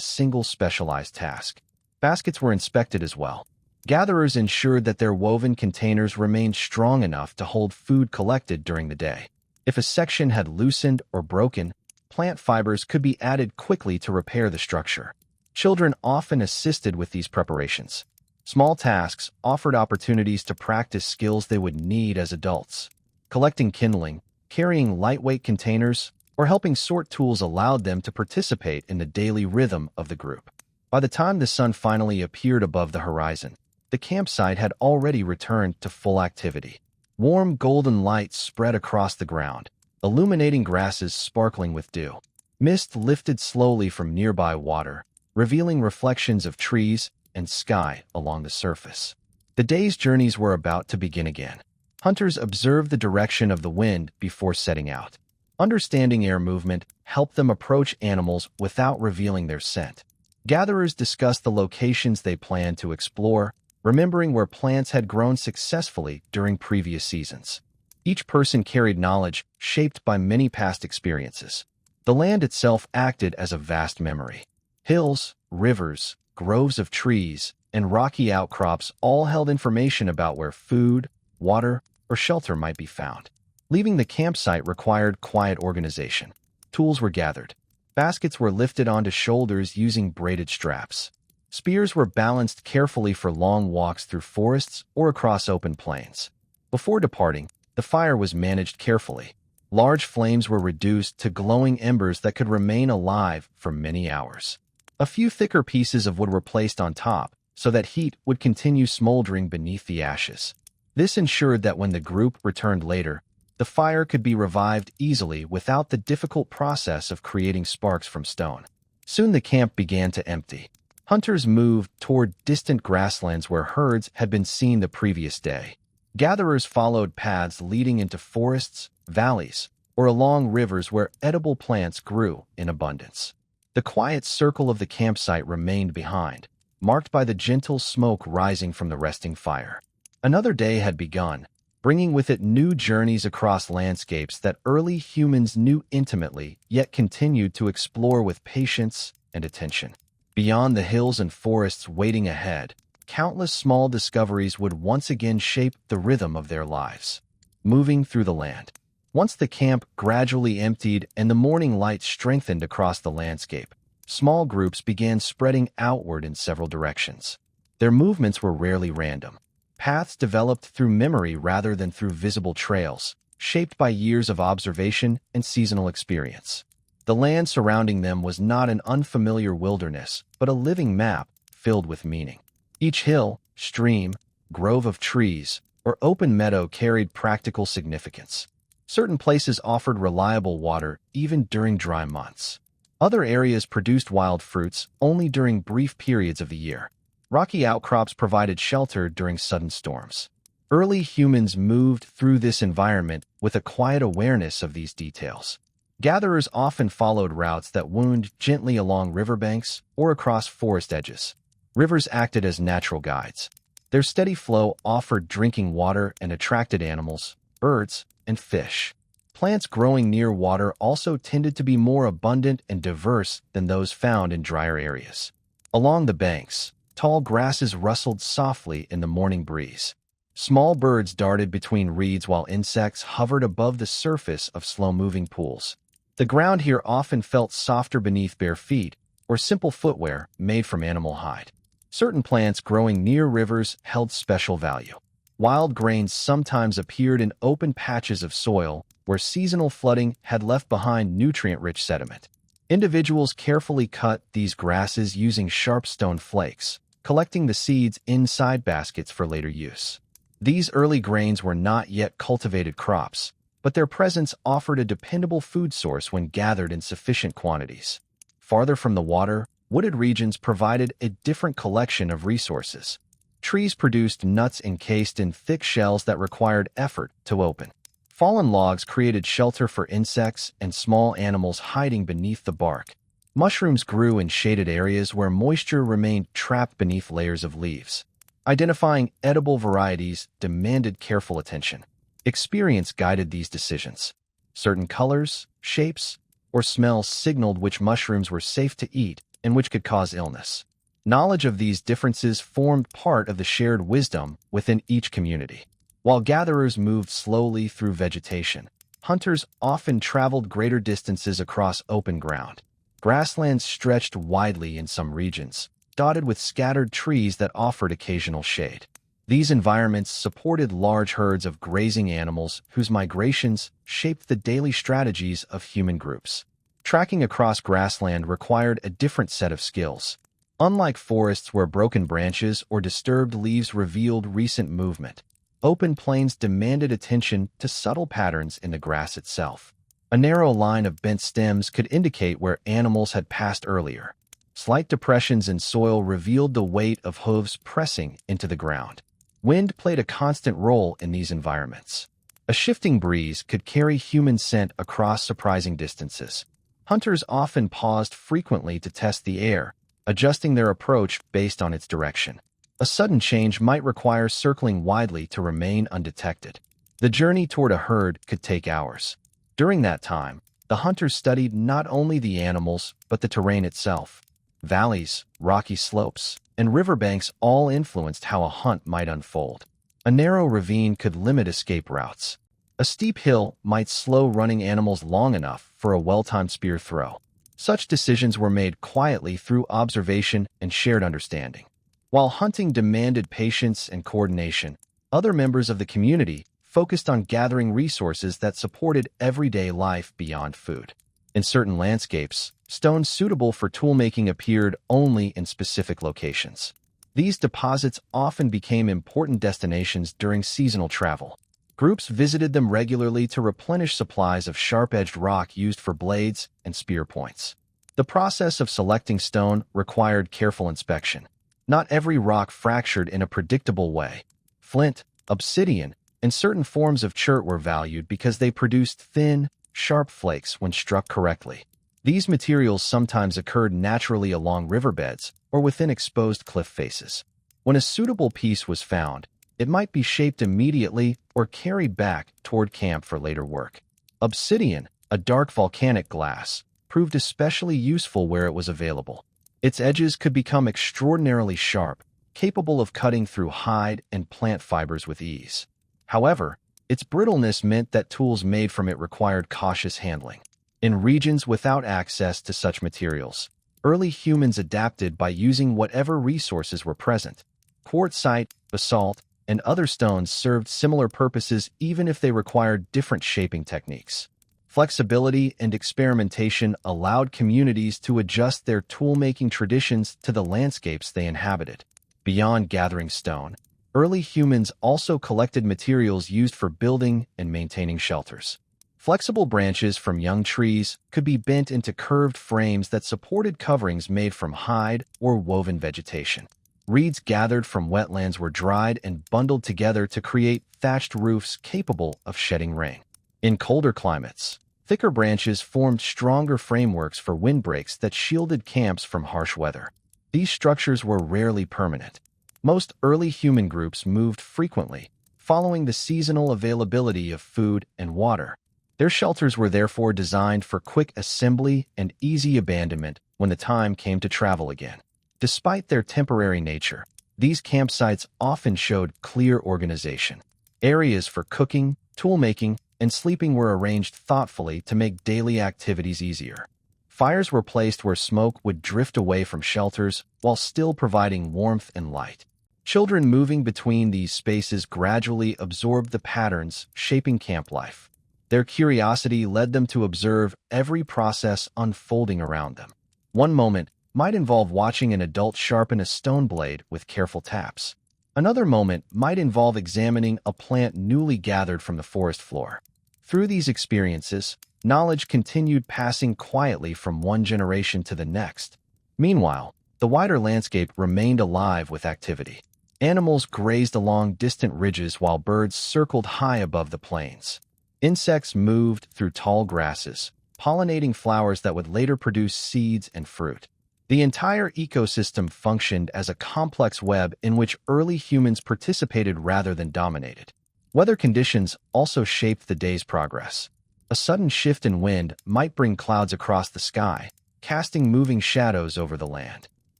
single specialized task. Baskets were inspected as well. Gatherers ensured that their woven containers remained strong enough to hold food collected during the day. If a section had loosened or broken, plant fibers could be added quickly to repair the structure. Children often assisted with these preparations. Small tasks offered opportunities to practice skills they would need as adults. Collecting kindling, carrying lightweight containers, or helping sort tools allowed them to participate in the daily rhythm of the group. By the time the sun finally appeared above the horizon, the campsite had already returned to full activity. Warm golden light spread across the ground, illuminating grasses sparkling with dew. Mist lifted slowly from nearby water, revealing reflections of trees and sky along the surface. The day's journeys were about to begin again. Hunters observed the direction of the wind before setting out. Understanding air movement helped them approach animals without revealing their scent. Gatherers discussed the locations they planned to explore, remembering where plants had grown successfully during previous seasons. Each person carried knowledge shaped by many past experiences. The land itself acted as a vast memory. Hills, rivers, groves of trees, and rocky outcrops all held information about where food, water, or shelter might be found. Leaving the campsite required quiet organization. Tools were gathered. Baskets were lifted onto shoulders using braided straps. Spears were balanced carefully for long walks through forests or across open plains. Before departing, the fire was managed carefully. Large flames were reduced to glowing embers that could remain alive for many hours. A few thicker pieces of wood were placed on top so that heat would continue smoldering beneath the ashes. This ensured that when the group returned later, the fire could be revived easily without the difficult process of creating sparks from stone. Soon the camp began to empty. Hunters moved toward distant grasslands where herds had been seen the previous day. Gatherers followed paths leading into forests, valleys, or along rivers where edible plants grew in abundance. The quiet circle of the campsite remained behind, marked by the gentle smoke rising from the resting fire. Another day had begun, bringing with it new journeys across landscapes that early humans knew intimately yet continued to explore with patience and attention. Beyond the hills and forests waiting ahead, countless small discoveries would once again shape the rhythm of their lives. Moving through the land. Once the camp gradually emptied and the morning light strengthened across the landscape, small groups began spreading outward in several directions. Their movements were rarely random. Paths developed through memory rather than through visible trails, shaped by years of observation and seasonal experience. The land surrounding them was not an unfamiliar wilderness, but a living map filled with meaning. Each hill, stream, grove of trees, or open meadow carried practical significance. Certain places offered reliable water even during dry months. Other areas produced wild fruits only during brief periods of the year. Rocky outcrops provided shelter during sudden storms. Early humans moved through this environment with a quiet awareness of these details. Gatherers often followed routes that wound gently along riverbanks or across forest edges. Rivers acted as natural guides. Their steady flow offered drinking water and attracted animals, birds, and fish. Plants growing near water also tended to be more abundant and diverse than those found in drier areas. Along the banks, tall grasses rustled softly in the morning breeze. Small birds darted between reeds while insects hovered above the surface of slow-moving pools. The ground here often felt softer beneath bare feet or simple footwear made from animal hide. Certain plants growing near rivers held special value. Wild grains sometimes appeared in open patches of soil where seasonal flooding had left behind nutrient-rich sediment. Individuals carefully cut these grasses using sharp stone flakes, collecting the seeds inside baskets for later use. These early grains were not yet cultivated crops, but their presence offered a dependable food source when gathered in sufficient quantities. Farther from the water, wooded regions provided a different collection of resources. Trees produced nuts encased in thick shells that required effort to open. Fallen logs created shelter for insects and small animals hiding beneath the bark. Mushrooms grew in shaded areas where moisture remained trapped beneath layers of leaves. Identifying edible varieties demanded careful attention. Experience guided these decisions. Certain colors, shapes, or smells signaled which mushrooms were safe to eat and which could cause illness. Knowledge of these differences formed part of the shared wisdom within each community. While gatherers moved slowly through vegetation, hunters often traveled greater distances across open ground. Grasslands stretched widely in some regions, dotted with scattered trees that offered occasional shade. These environments supported large herds of grazing animals whose migrations shaped the daily strategies of human groups. Tracking across grassland required a different set of skills. Unlike forests where broken branches or disturbed leaves revealed recent movement, open plains demanded attention to subtle patterns in the grass itself. A narrow line of bent stems could indicate where animals had passed earlier. Slight depressions in soil revealed the weight of hooves pressing into the ground. Wind played a constant role in these environments. A shifting breeze could carry human scent across surprising distances. Hunters often paused frequently to test the air, adjusting their approach based on its direction. A sudden change might require circling widely to remain undetected. The journey toward a herd could take hours. During that time, the hunters studied not only the animals but the terrain itself. Valleys, rocky slopes, and riverbanks all influenced how a hunt might unfold. A narrow ravine could limit escape routes. A steep hill might slow running animals long enough for a well-timed spear throw. Such decisions were made quietly through observation and shared understanding. While hunting demanded patience and coordination, other members of the community focused on gathering resources that supported everyday life beyond food. In certain landscapes, stones suitable for toolmaking appeared only in specific locations. These deposits often became important destinations during seasonal travel. Groups visited them regularly to replenish supplies of sharp-edged rock used for blades and spear points. The process of selecting stone required careful inspection. Not every rock fractured in a predictable way. Flint, obsidian, and certain forms of chert were valued because they produced thin, sharp flakes when struck correctly. These materials sometimes occurred naturally along riverbeds or within exposed cliff faces. When a suitable piece was found, it might be shaped immediately or carried back toward camp for later work. Obsidian, a dark volcanic glass, proved especially useful where it was available. Its edges could become extraordinarily sharp, capable of cutting through hide and plant fibers with ease. However, its brittleness meant that tools made from it required cautious handling. In regions without access to such materials, early humans adapted by using whatever resources were present. Quartzite, basalt, and other stones served similar purposes even if they required different shaping techniques. Flexibility and experimentation allowed communities to adjust their tool-making traditions to the landscapes they inhabited. Beyond gathering stone, early humans also collected materials used for building and maintaining shelters. Flexible branches from young trees could be bent into curved frames that supported coverings made from hide or woven vegetation. Reeds gathered from wetlands were dried and bundled together to create thatched roofs capable of shedding rain. In colder climates, thicker branches formed stronger frameworks for windbreaks that shielded camps from harsh weather. These structures were rarely permanent. Most early human groups moved frequently, following the seasonal availability of food and water. Their shelters were therefore designed for quick assembly and easy abandonment when the time came to travel again. Despite their temporary nature, these campsites often showed clear organization. Areas for cooking, toolmaking, and sleeping were arranged thoughtfully to make daily activities easier. Fires were placed where smoke would drift away from shelters while still providing warmth and light. Children moving between these spaces gradually absorbed the patterns shaping camp life. Their curiosity led them to observe every process unfolding around them. One moment might involve watching an adult sharpen a stone blade with careful taps. Another moment might involve examining a plant newly gathered from the forest floor. Through these experiences, knowledge continued passing quietly from one generation to the next. Meanwhile, the wider landscape remained alive with activity. Animals grazed along distant ridges while birds circled high above the plains. Insects moved through tall grasses, pollinating flowers that would later produce seeds and fruit. The entire ecosystem functioned as a complex web in which early humans participated rather than dominated. Weather conditions also shaped the day's progress. A sudden shift in wind might bring clouds across the sky, casting moving shadows over the land.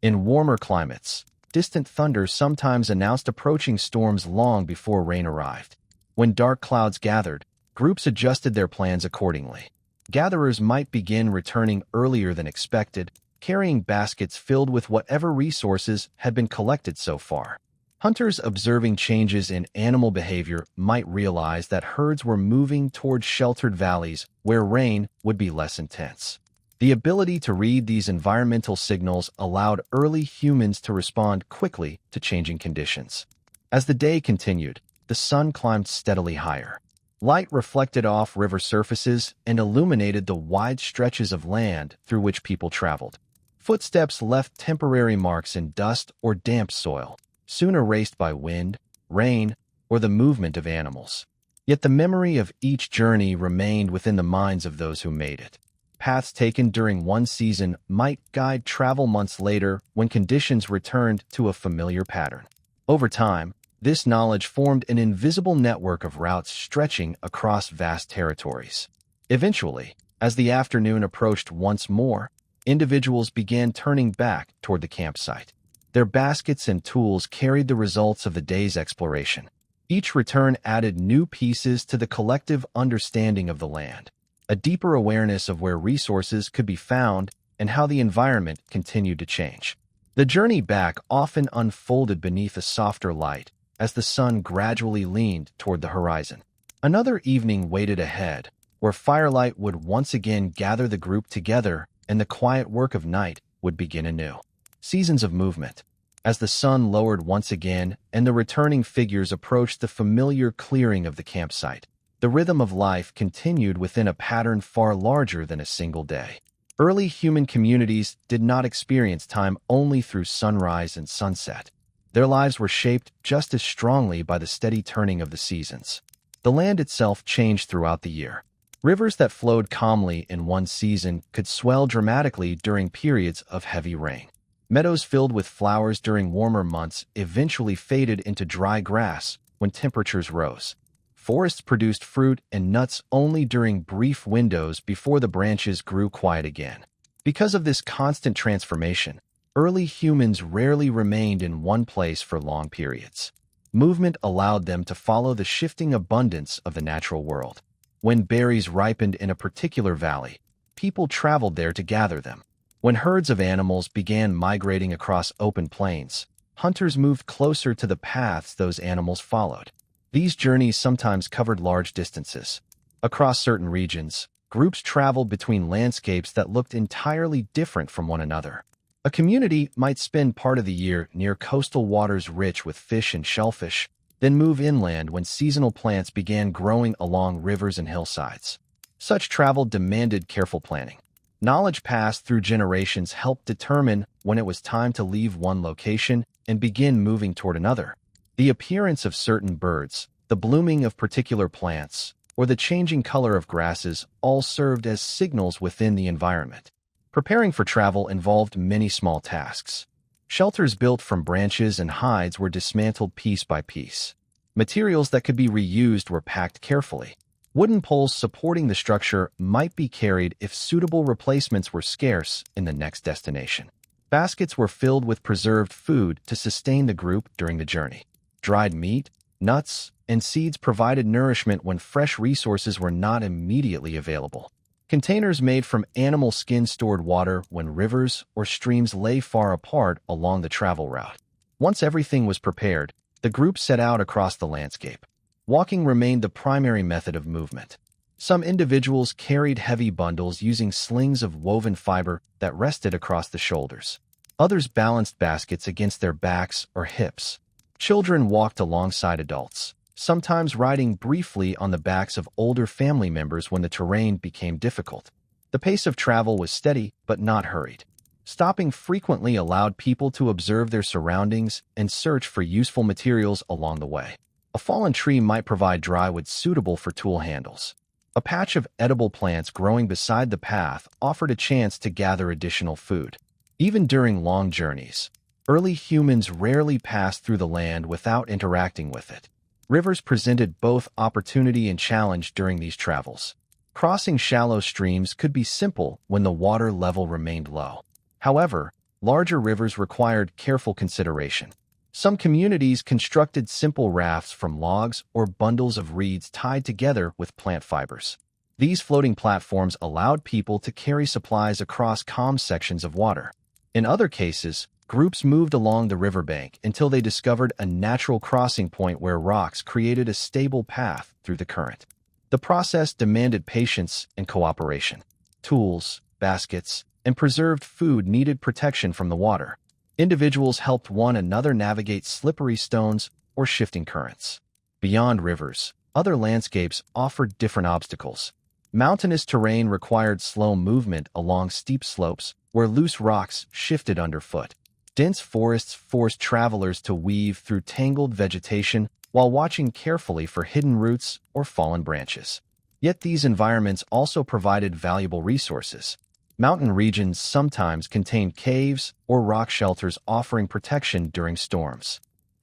In warmer climates, distant thunder sometimes announced approaching storms long before rain arrived. When dark clouds gathered, groups adjusted their plans accordingly. Gatherers might begin returning earlier than expected, carrying baskets filled with whatever resources had been collected so far. Hunters observing changes in animal behavior might realize that herds were moving toward sheltered valleys where rain would be less intense. The ability to read these environmental signals allowed early humans to respond quickly to changing conditions. As the day continued, the sun climbed steadily higher. Light reflected off river surfaces and illuminated the wide stretches of land through which people traveled. Footsteps left temporary marks in dust or damp soil, soon erased by wind, rain, or the movement of animals. Yet the memory of each journey remained within the minds of those who made it. Paths taken during one season might guide travel months later when conditions returned to a familiar pattern. Over time, this knowledge formed an invisible network of routes stretching across vast territories. Eventually, as the afternoon approached once more, individuals began turning back toward the campsite. Their baskets and tools carried the results of the day's exploration. Each return added new pieces to the collective understanding of the land, a deeper awareness of where resources could be found and how the environment continued to change. The journey back often unfolded beneath a softer light as the sun gradually leaned toward the horizon. Another evening waited ahead, where firelight would once again gather the group together and the quiet work of night would begin anew. Seasons of movement. As the sun lowered once again and the returning figures approached the familiar clearing of the campsite, the rhythm of life continued within a pattern far larger than a single day. Early human communities did not experience time only through sunrise and sunset. Their lives were shaped just as strongly by the steady turning of the seasons. The land itself changed throughout the year. Rivers that flowed calmly in one season could swell dramatically during periods of heavy rain. Meadows filled with flowers during warmer months eventually faded into dry grass when temperatures rose. Forests produced fruit and nuts only during brief windows before the branches grew quiet again. Because of this constant transformation, early humans rarely remained in one place for long periods. Movement allowed them to follow the shifting abundance of the natural world. When berries ripened in a particular valley, people traveled there to gather them. When herds of animals began migrating across open plains, hunters moved closer to the paths those animals followed. These journeys sometimes covered large distances. Across certain regions, groups traveled between landscapes that looked entirely different from one another. A community might spend part of the year near coastal waters rich with fish and shellfish, then move inland when seasonal plants began growing along rivers and hillsides. Such travel demanded careful planning. Knowledge passed through generations helped determine when it was time to leave one location and begin moving toward another. The appearance of certain birds, the blooming of particular plants, or the changing color of grasses all served as signals within the environment. Preparing for travel involved many small tasks. Shelters built from branches and hides were dismantled piece by piece. Materials that could be reused were packed carefully. Wooden poles supporting the structure might be carried if suitable replacements were scarce in the next destination. Baskets were filled with preserved food to sustain the group during the journey. Dried meat, nuts, and seeds provided nourishment when fresh resources were not immediately available. Containers made from animal skin stored water when rivers or streams lay far apart along the travel route. Once everything was prepared, the group set out across the landscape. Walking remained the primary method of movement. Some individuals carried heavy bundles using slings of woven fiber that rested across the shoulders. Others balanced baskets against their backs or hips. Children walked alongside adults, sometimes riding briefly on the backs of older family members when the terrain became difficult. The pace of travel was steady but not hurried. Stopping frequently allowed people to observe their surroundings and search for useful materials along the way. A fallen tree might provide dry wood suitable for tool handles. A patch of edible plants growing beside the path offered a chance to gather additional food. Even during long journeys, early humans rarely passed through the land without interacting with it. Rivers presented both opportunity and challenge during these travels. Crossing shallow streams could be simple when the water level remained low. However, larger rivers required careful consideration. Some communities constructed simple rafts from logs or bundles of reeds tied together with plant fibers. These floating platforms allowed people to carry supplies across calm sections of water. In other cases, groups moved along the riverbank until they discovered a natural crossing point where rocks created a stable path through the current. The process demanded patience and cooperation. Tools, baskets, and preserved food needed protection from the water. Individuals helped one another navigate slippery stones or shifting currents. Beyond rivers, other landscapes offered different obstacles. Mountainous terrain required slow movement along steep slopes where loose rocks shifted underfoot. Dense forests forced travelers to weave through tangled vegetation while watching carefully for hidden roots or fallen branches. Yet these environments also provided valuable resources. Mountain regions sometimes contained caves or rock shelters offering protection during storms.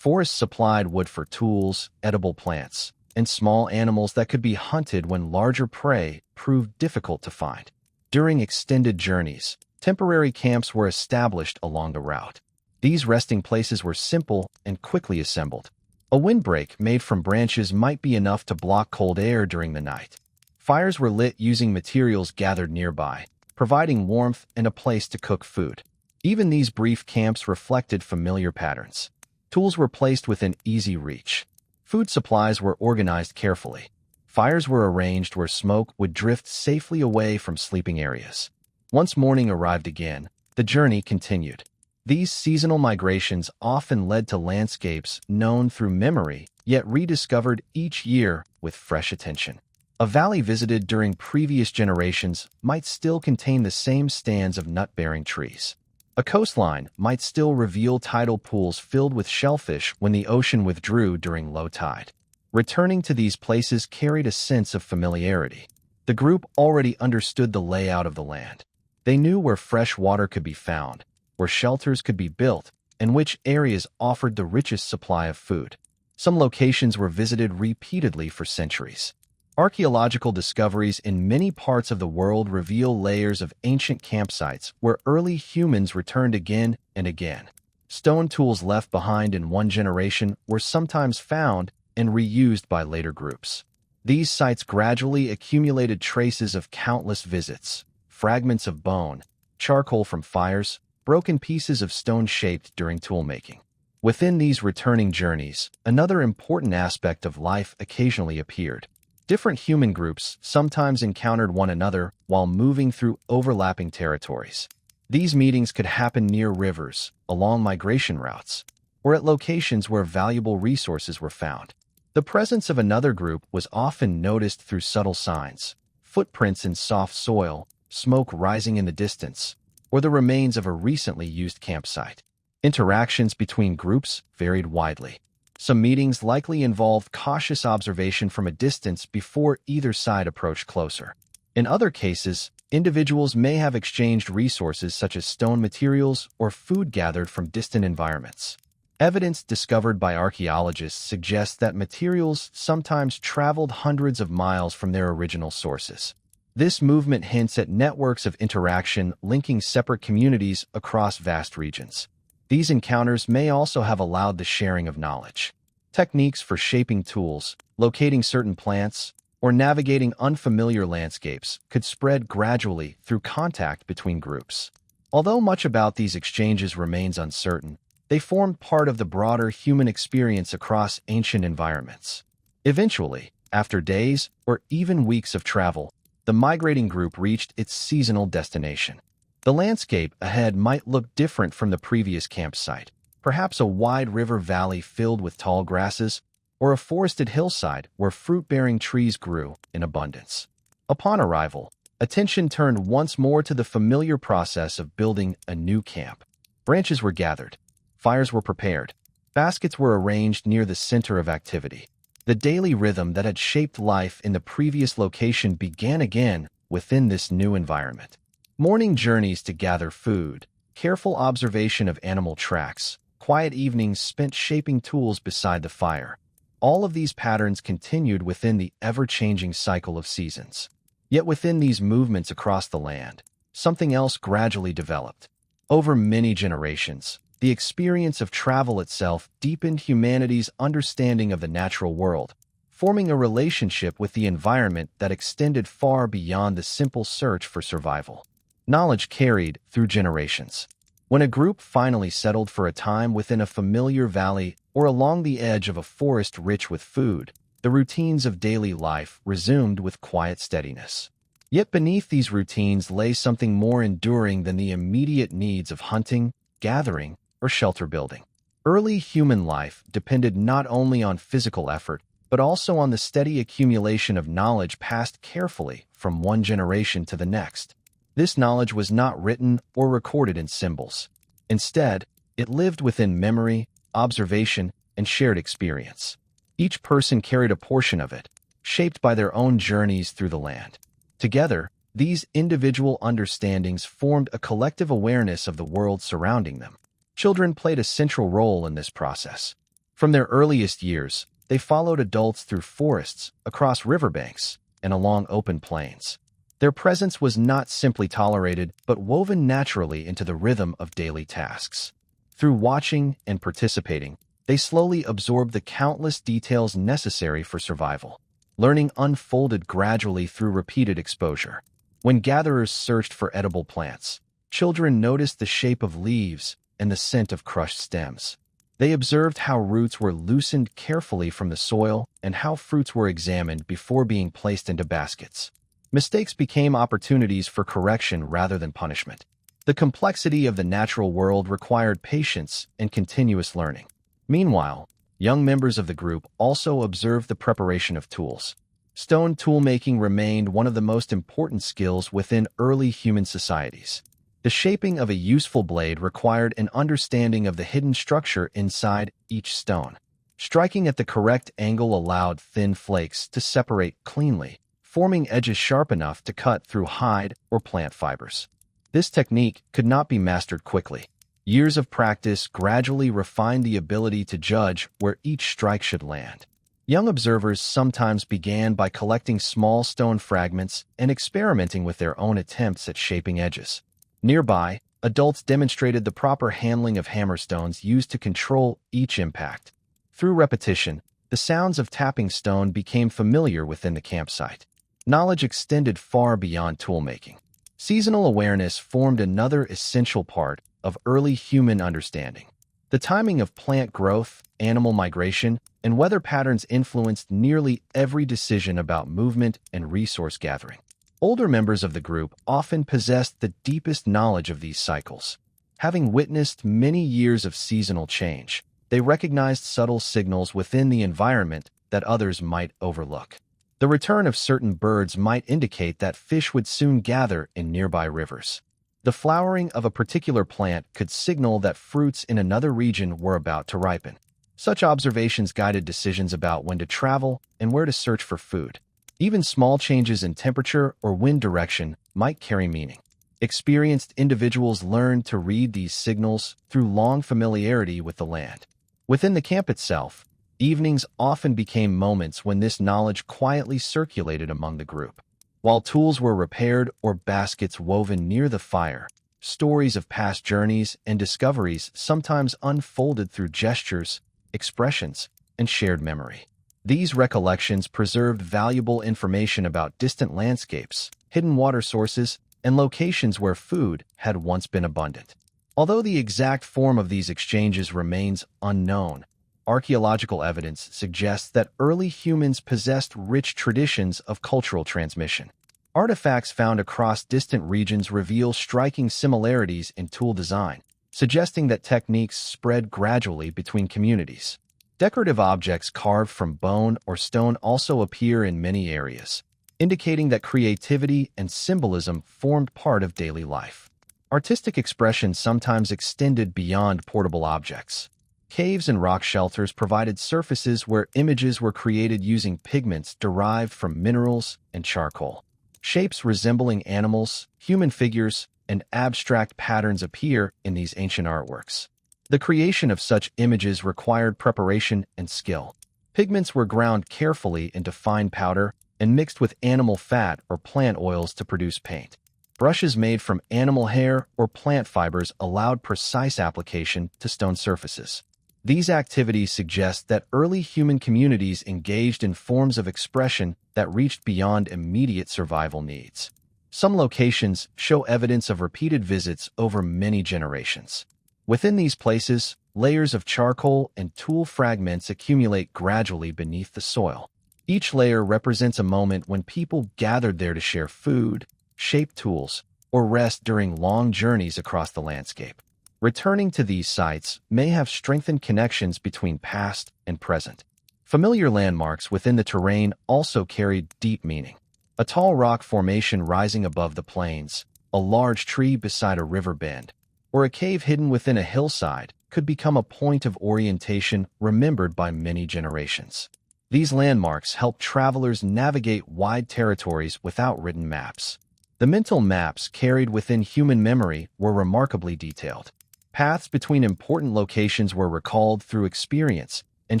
Forests supplied wood for tools, edible plants, and small animals that could be hunted when larger prey proved difficult to find. During extended journeys, temporary camps were established along the route. These resting places were simple and quickly assembled. A windbreak made from branches might be enough to block cold air during the night. Fires were lit using materials gathered nearby, providing warmth and a place to cook food. Even these brief camps reflected familiar patterns. Tools were placed within easy reach. Food supplies were organized carefully. Fires were arranged where smoke would drift safely away from sleeping areas. Once morning arrived again, the journey continued. These seasonal migrations often led to landscapes known through memory, yet rediscovered each year with fresh attention. A valley visited during previous generations might still contain the same stands of nut-bearing trees. A coastline might still reveal tidal pools filled with shellfish when the ocean withdrew during low tide. Returning to these places carried a sense of familiarity. The group already understood the layout of the land. They knew where fresh water could be found, where shelters could be built, and which areas offered the richest supply of food. Some locations were visited repeatedly for centuries. Archaeological discoveries in many parts of the world reveal layers of ancient campsites where early humans returned again and again. Stone tools left behind in one generation were sometimes found and reused by later groups. These sites gradually accumulated traces of countless visits, fragments of bone, charcoal from fires, broken pieces of stone shaped during toolmaking. Within these returning journeys, another important aspect of life occasionally appeared. Different human groups sometimes encountered one another while moving through overlapping territories. These meetings could happen near rivers, along migration routes, or at locations where valuable resources were found. The presence of another group was often noticed through subtle signs, footprints in soft soil, smoke rising in the distance, or the remains of a recently used campsite. Interactions between groups varied widely. Some meetings likely involved cautious observation from a distance before either side approached closer. In other cases, individuals may have exchanged resources such as stone materials or food gathered from distant environments. Evidence discovered by archaeologists suggests that materials sometimes traveled hundreds of miles from their original sources. This movement hints at networks of interaction linking separate communities across vast regions. These encounters may also have allowed the sharing of knowledge. Techniques for shaping tools, locating certain plants, or navigating unfamiliar landscapes could spread gradually through contact between groups. Although much about these exchanges remains uncertain, they formed part of the broader human experience across ancient environments. Eventually, after days or even weeks of travel, the migrating group reached its seasonal destination. The landscape ahead might look different from the previous campsite, perhaps a wide river valley filled with tall grasses, or a forested hillside where fruit-bearing trees grew in abundance. Upon arrival, attention turned once more to the familiar process of building a new camp. Branches were gathered, fires were prepared, baskets were arranged near the center of activity. The daily rhythm that had shaped life in the previous location began again within this new environment. Morning journeys to gather food, careful observation of animal tracks, quiet evenings spent shaping tools beside the fire. All of these patterns continued within the ever-changing cycle of seasons. Yet within these movements across the land, something else gradually developed. Over many generations, the experience of travel itself deepened humanity's understanding of the natural world, forming a relationship with the environment that extended far beyond the simple search for survival. Knowledge carried through generations. When a group finally settled for a time within a familiar valley or along the edge of a forest rich with food, the routines of daily life resumed with quiet steadiness. Yet beneath these routines lay something more enduring than the immediate needs of hunting, gathering, or shelter building. Early human life depended not only on physical effort, but also on the steady accumulation of knowledge passed carefully from one generation to the next. This knowledge was not written or recorded in symbols. Instead, it lived within memory, observation, and shared experience. Each person carried a portion of it, shaped by their own journeys through the land. Together, these individual understandings formed a collective awareness of the world surrounding them. Children played a central role in this process. From their earliest years, they followed adults through forests, across riverbanks, and along open plains. Their presence was not simply tolerated, but woven naturally into the rhythm of daily tasks. Through watching and participating, they slowly absorbed the countless details necessary for survival. Learning unfolded gradually through repeated exposure. When gatherers searched for edible plants, children noticed the shape of leaves and the scent of crushed stems. They observed how roots were loosened carefully from the soil and how fruits were examined before being placed into baskets. Mistakes became opportunities for correction rather than punishment. The complexity of the natural world required patience and continuous learning. Meanwhile, young members of the group also observed the preparation of tools. Stone toolmaking remained one of the most important skills within early human societies. The shaping of a useful blade required an understanding of the hidden structure inside each stone. Striking at the correct angle allowed thin flakes to separate cleanly, forming edges sharp enough to cut through hide or plant fibers. This technique could not be mastered quickly. Years of practice gradually refined the ability to judge where each strike should land. Young observers sometimes began by collecting small stone fragments and experimenting with their own attempts at shaping edges. Nearby, adults demonstrated the proper handling of hammerstones used to control each impact. Through repetition, the sounds of tapping stone became familiar within the campsite. Knowledge extended far beyond toolmaking. Seasonal awareness formed another essential part of early human understanding. The timing of plant growth, animal migration, and weather patterns influenced nearly every decision about movement and resource gathering. Older members of the group often possessed the deepest knowledge of these cycles. Having witnessed many years of seasonal change, they recognized subtle signals within the environment that others might overlook. The return of certain birds might indicate that fish would soon gather in nearby rivers. The flowering of a particular plant could signal that fruits in another region were about to ripen. Such observations guided decisions about when to travel and where to search for food. Even small changes in temperature or wind direction might carry meaning. Experienced individuals learned to read these signals through long familiarity with the land. Within the camp itself, evenings often became moments when this knowledge quietly circulated among the group. While tools were repaired or baskets woven near the fire, stories of past journeys and discoveries sometimes unfolded through gestures, expressions, and shared memory. These recollections preserved valuable information about distant landscapes, hidden water sources, and locations where food had once been abundant. Although the exact form of these exchanges remains unknown, archaeological evidence suggests that early humans possessed rich traditions of cultural transmission. Artifacts found across distant regions reveal striking similarities in tool design, suggesting that techniques spread gradually between communities. Decorative objects carved from bone or stone also appear in many areas, indicating that creativity and symbolism formed part of daily life. Artistic expression sometimes extended beyond portable objects. Caves and rock shelters provided surfaces where images were created using pigments derived from minerals and charcoal. Shapes resembling animals, human figures, and abstract patterns appear in these ancient artworks. The creation of such images required preparation and skill. Pigments were ground carefully into fine powder and mixed with animal fat or plant oils to produce paint. Brushes made from animal hair or plant fibers allowed precise application to stone surfaces. These activities suggest that early human communities engaged in forms of expression that reached beyond immediate survival needs. Some locations show evidence of repeated visits over many generations. Within these places, layers of charcoal and tool fragments accumulate gradually beneath the soil. Each layer represents a moment when people gathered there to share food, shape tools, or rest during long journeys across the landscape. Returning to these sites may have strengthened connections between past and present. Familiar landmarks within the terrain also carried deep meaning. A tall rock formation rising above the plains, a large tree beside a river bend, or a cave hidden within a hillside could become a point of orientation remembered by many generations. These landmarks help travelers navigate wide territories without written maps. The mental maps carried within human memory were remarkably detailed. Paths between important locations were recalled through experience, and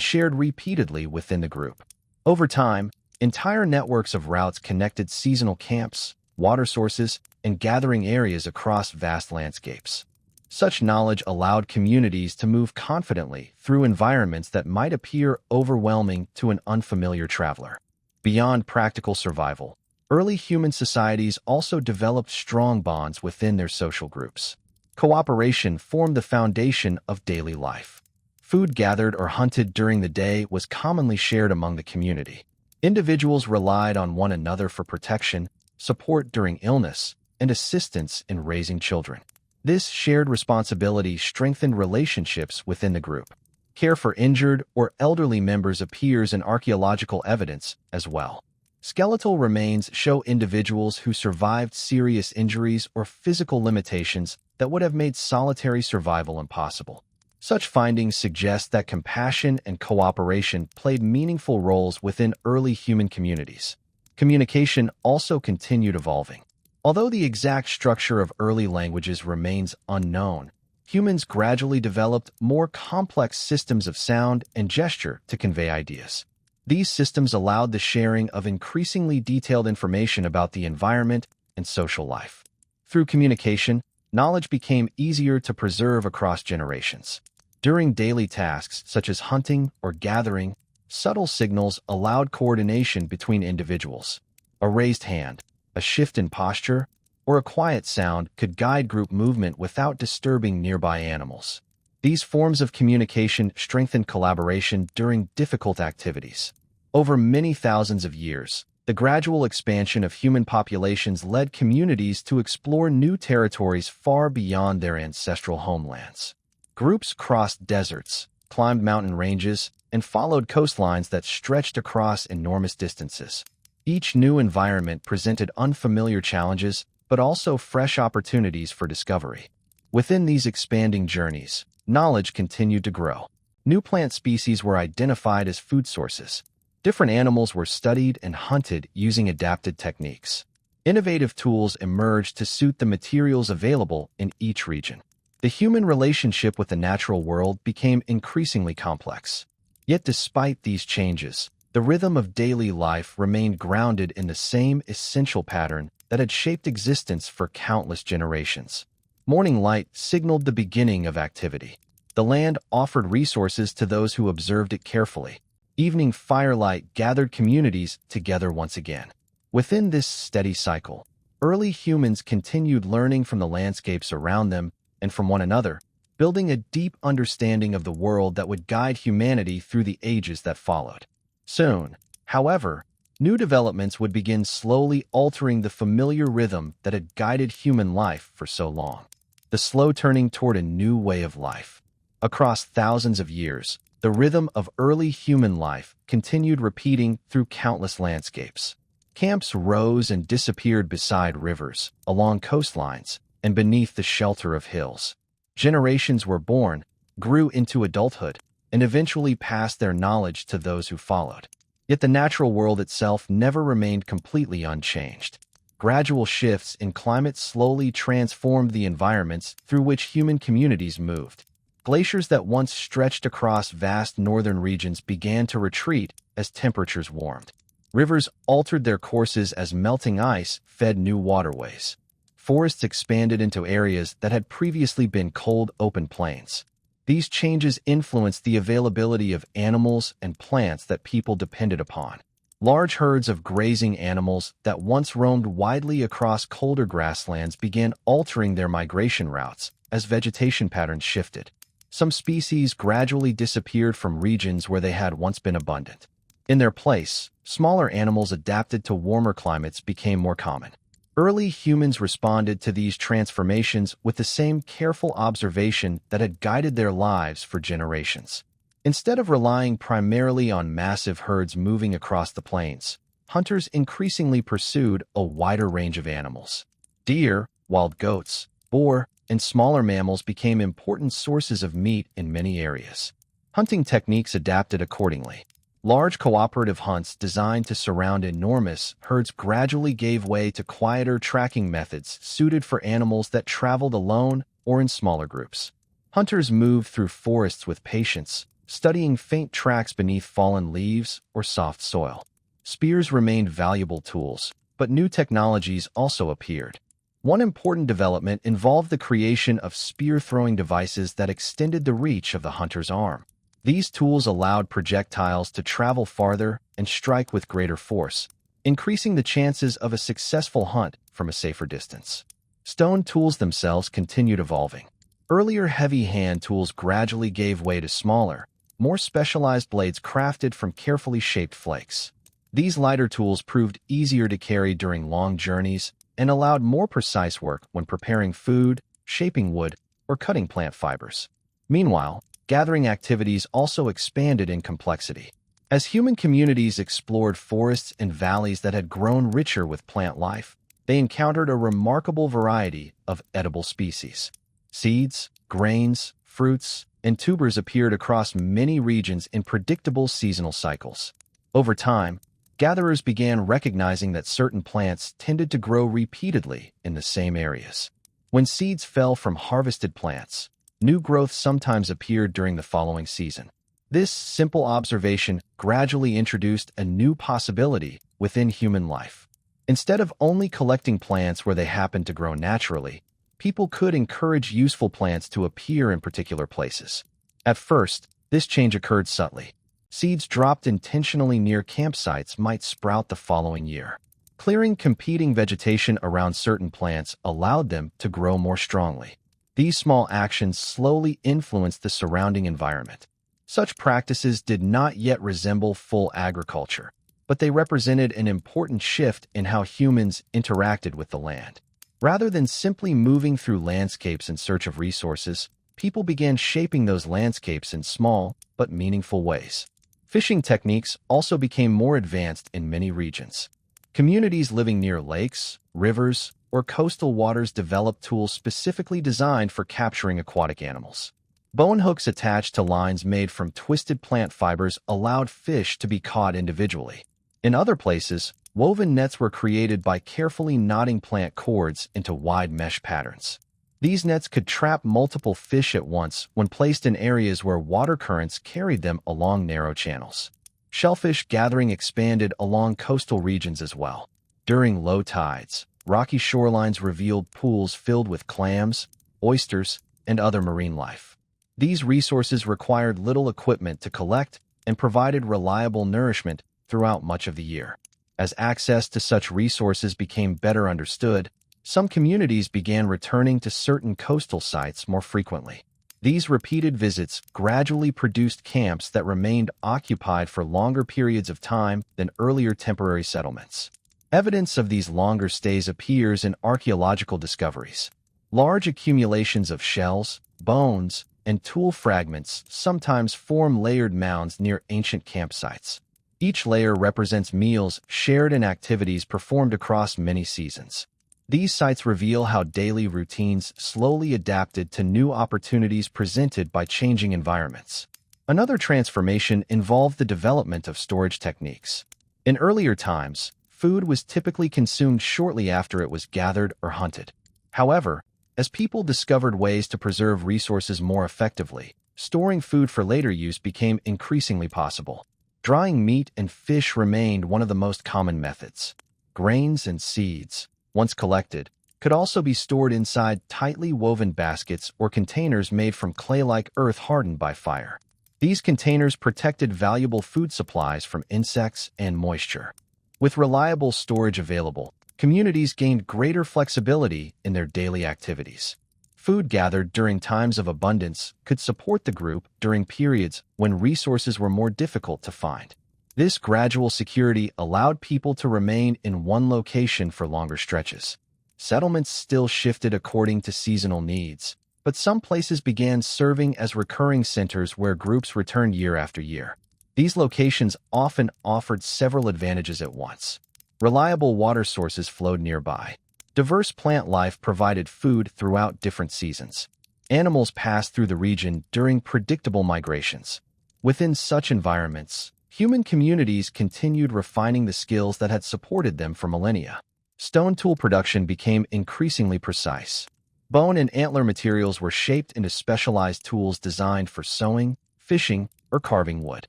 shared repeatedly within the group. Over time, entire networks of routes connected seasonal camps, water sources, and gathering areas across vast landscapes. Such knowledge allowed communities to move confidently through environments that might appear overwhelming to an unfamiliar traveler. Beyond practical survival, early human societies also developed strong bonds within their social groups. Cooperation formed the foundation of daily life. Food gathered or hunted during the day was commonly shared among the community. Individuals relied on one another for protection, support during illness, and assistance in raising children. This shared responsibility strengthened relationships within the group. Care for injured or elderly members appears in archaeological evidence as well. Skeletal remains show individuals who survived serious injuries or physical limitations that would have made solitary survival impossible. Such findings suggest that compassion and cooperation played meaningful roles within early human communities. Communication also continued evolving. Although the exact structure of early languages remains unknown, humans gradually developed more complex systems of sound and gesture to convey ideas. These systems allowed the sharing of increasingly detailed information about the environment and social life. Through communication, knowledge became easier to preserve across generations. During daily tasks such as hunting or gathering, subtle signals allowed coordination between individuals. A raised hand, a shift in posture, or a quiet sound could guide group movement without disturbing nearby animals. These forms of communication strengthened collaboration during difficult activities. Over many thousands of years, the gradual expansion of human populations led communities to explore new territories far beyond their ancestral homelands. Groups crossed deserts, climbed mountain ranges, and followed coastlines that stretched across enormous distances. Each new environment presented unfamiliar challenges, but also fresh opportunities for discovery. Within these expanding journeys, knowledge continued to grow. New plant species were identified as food sources. Different animals were studied and hunted using adapted techniques. Innovative tools emerged to suit the materials available in each region. The human relationship with the natural world became increasingly complex. Yet despite these changes, the rhythm of daily life remained grounded in the same essential pattern that had shaped existence for countless generations. Morning light signaled the beginning of activity. The land offered resources to those who observed it carefully. Evening firelight gathered communities together once again. Within this steady cycle, early humans continued learning from the landscapes around them and from one another, building a deep understanding of the world that would guide humanity through the ages that followed. Soon, however, new developments would begin slowly altering the familiar rhythm that had guided human life for so long. The slow turning toward a new way of life. Across thousands of years, the rhythm of early human life continued repeating through countless landscapes. Camps rose and disappeared beside rivers, along coastlines, and beneath the shelter of hills. Generations were born, grew into adulthood, and eventually passed their knowledge to those who followed. Yet the natural world itself never remained completely unchanged. Gradual shifts in climate slowly transformed the environments through which human communities moved. Glaciers that once stretched across vast northern regions began to retreat as temperatures warmed. Rivers altered their courses as melting ice fed new waterways. Forests expanded into areas that had previously been cold, open plains. These changes influenced the availability of animals and plants that people depended upon. Large herds of grazing animals that once roamed widely across colder grasslands began altering their migration routes as vegetation patterns shifted. Some species gradually disappeared from regions where they had once been abundant. In their place, smaller animals adapted to warmer climates became more common. Early humans responded to these transformations with the same careful observation that had guided their lives for generations. Instead of relying primarily on massive herds moving across the plains, hunters increasingly pursued a wider range of animals. Deer, wild goats, boar, and smaller mammals became important sources of meat in many areas. Hunting techniques adapted accordingly. Large cooperative hunts designed to surround enormous herds gradually gave way to quieter tracking methods suited for animals that traveled alone or in smaller groups. Hunters moved through forests with patience, studying faint tracks beneath fallen leaves or soft soil. Spears remained valuable tools, but new technologies also appeared. One important development involved the creation of spear-throwing devices that extended the reach of the hunter's arm. These tools allowed projectiles to travel farther and strike with greater force, increasing the chances of a successful hunt from a safer distance. Stone tools themselves continued evolving. Earlier heavy hand tools gradually gave way to smaller, more specialized blades crafted from carefully shaped flakes. These lighter tools proved easier to carry during long journeys and allowed more precise work when preparing food, shaping wood, or cutting plant fibers. Meanwhile, gathering activities also expanded in complexity. As human communities explored forests and valleys that had grown richer with plant life, they encountered a remarkable variety of edible species. Seeds, grains, fruits, and tubers appeared across many regions in predictable seasonal cycles. Over time, gatherers began recognizing that certain plants tended to grow repeatedly in the same areas. When seeds fell from harvested plants, new growth sometimes appeared during the following season. This simple observation gradually introduced a new possibility within human life. Instead of only collecting plants where they happened to grow naturally, people could encourage useful plants to appear in particular places. At first, this change occurred subtly. Seeds dropped intentionally near campsites might sprout the following year. Clearing competing vegetation around certain plants allowed them to grow more strongly. These small actions slowly influenced the surrounding environment. Such practices did not yet resemble full agriculture, but they represented an important shift in how humans interacted with the land. Rather than simply moving through landscapes in search of resources, people began shaping those landscapes in small but meaningful ways. Fishing techniques also became more advanced in many regions. Communities living near lakes, rivers, or coastal waters developed tools specifically designed for capturing aquatic animals. Bone hooks attached to lines made from twisted plant fibers allowed fish to be caught individually. In other places, woven nets were created by carefully knotting plant cords into wide mesh patterns. These nets could trap multiple fish at once when placed in areas where water currents carried them along narrow channels. Shellfish gathering expanded along coastal regions as well. During low tides, rocky shorelines revealed pools filled with clams, oysters, and other marine life. These resources required little equipment to collect and provided reliable nourishment throughout much of the year. As access to such resources became better understood, some communities began returning to certain coastal sites more frequently. These repeated visits gradually produced camps that remained occupied for longer periods of time than earlier temporary settlements. Evidence of these longer stays appears in archaeological discoveries. Large accumulations of shells, bones, and tool fragments sometimes form layered mounds near ancient campsites. Each layer represents meals shared and activities performed across many seasons. These sites reveal how daily routines slowly adapted to new opportunities presented by changing environments. Another transformation involved the development of storage techniques. In earlier times, food was typically consumed shortly after it was gathered or hunted. However, as people discovered ways to preserve resources more effectively, storing food for later use became increasingly possible. Drying meat and fish remained one of the most common methods. Grains and seeds, once collected, could also be stored inside tightly woven baskets or containers made from clay-like earth hardened by fire. These containers protected valuable food supplies from insects and moisture. With reliable storage available, communities gained greater flexibility in their daily activities. Food gathered during times of abundance could support the group during periods when resources were more difficult to find. This gradual security allowed people to remain in one location for longer stretches. Settlements still shifted according to seasonal needs, but some places began serving as recurring centers where groups returned year after year. These locations often offered several advantages at once. Reliable water sources flowed nearby. Diverse plant life provided food throughout different seasons. Animals passed through the region during predictable migrations. Within such environments, human communities continued refining the skills that had supported them for millennia. Stone tool production became increasingly precise. Bone and antler materials were shaped into specialized tools designed for sewing, fishing, or carving wood.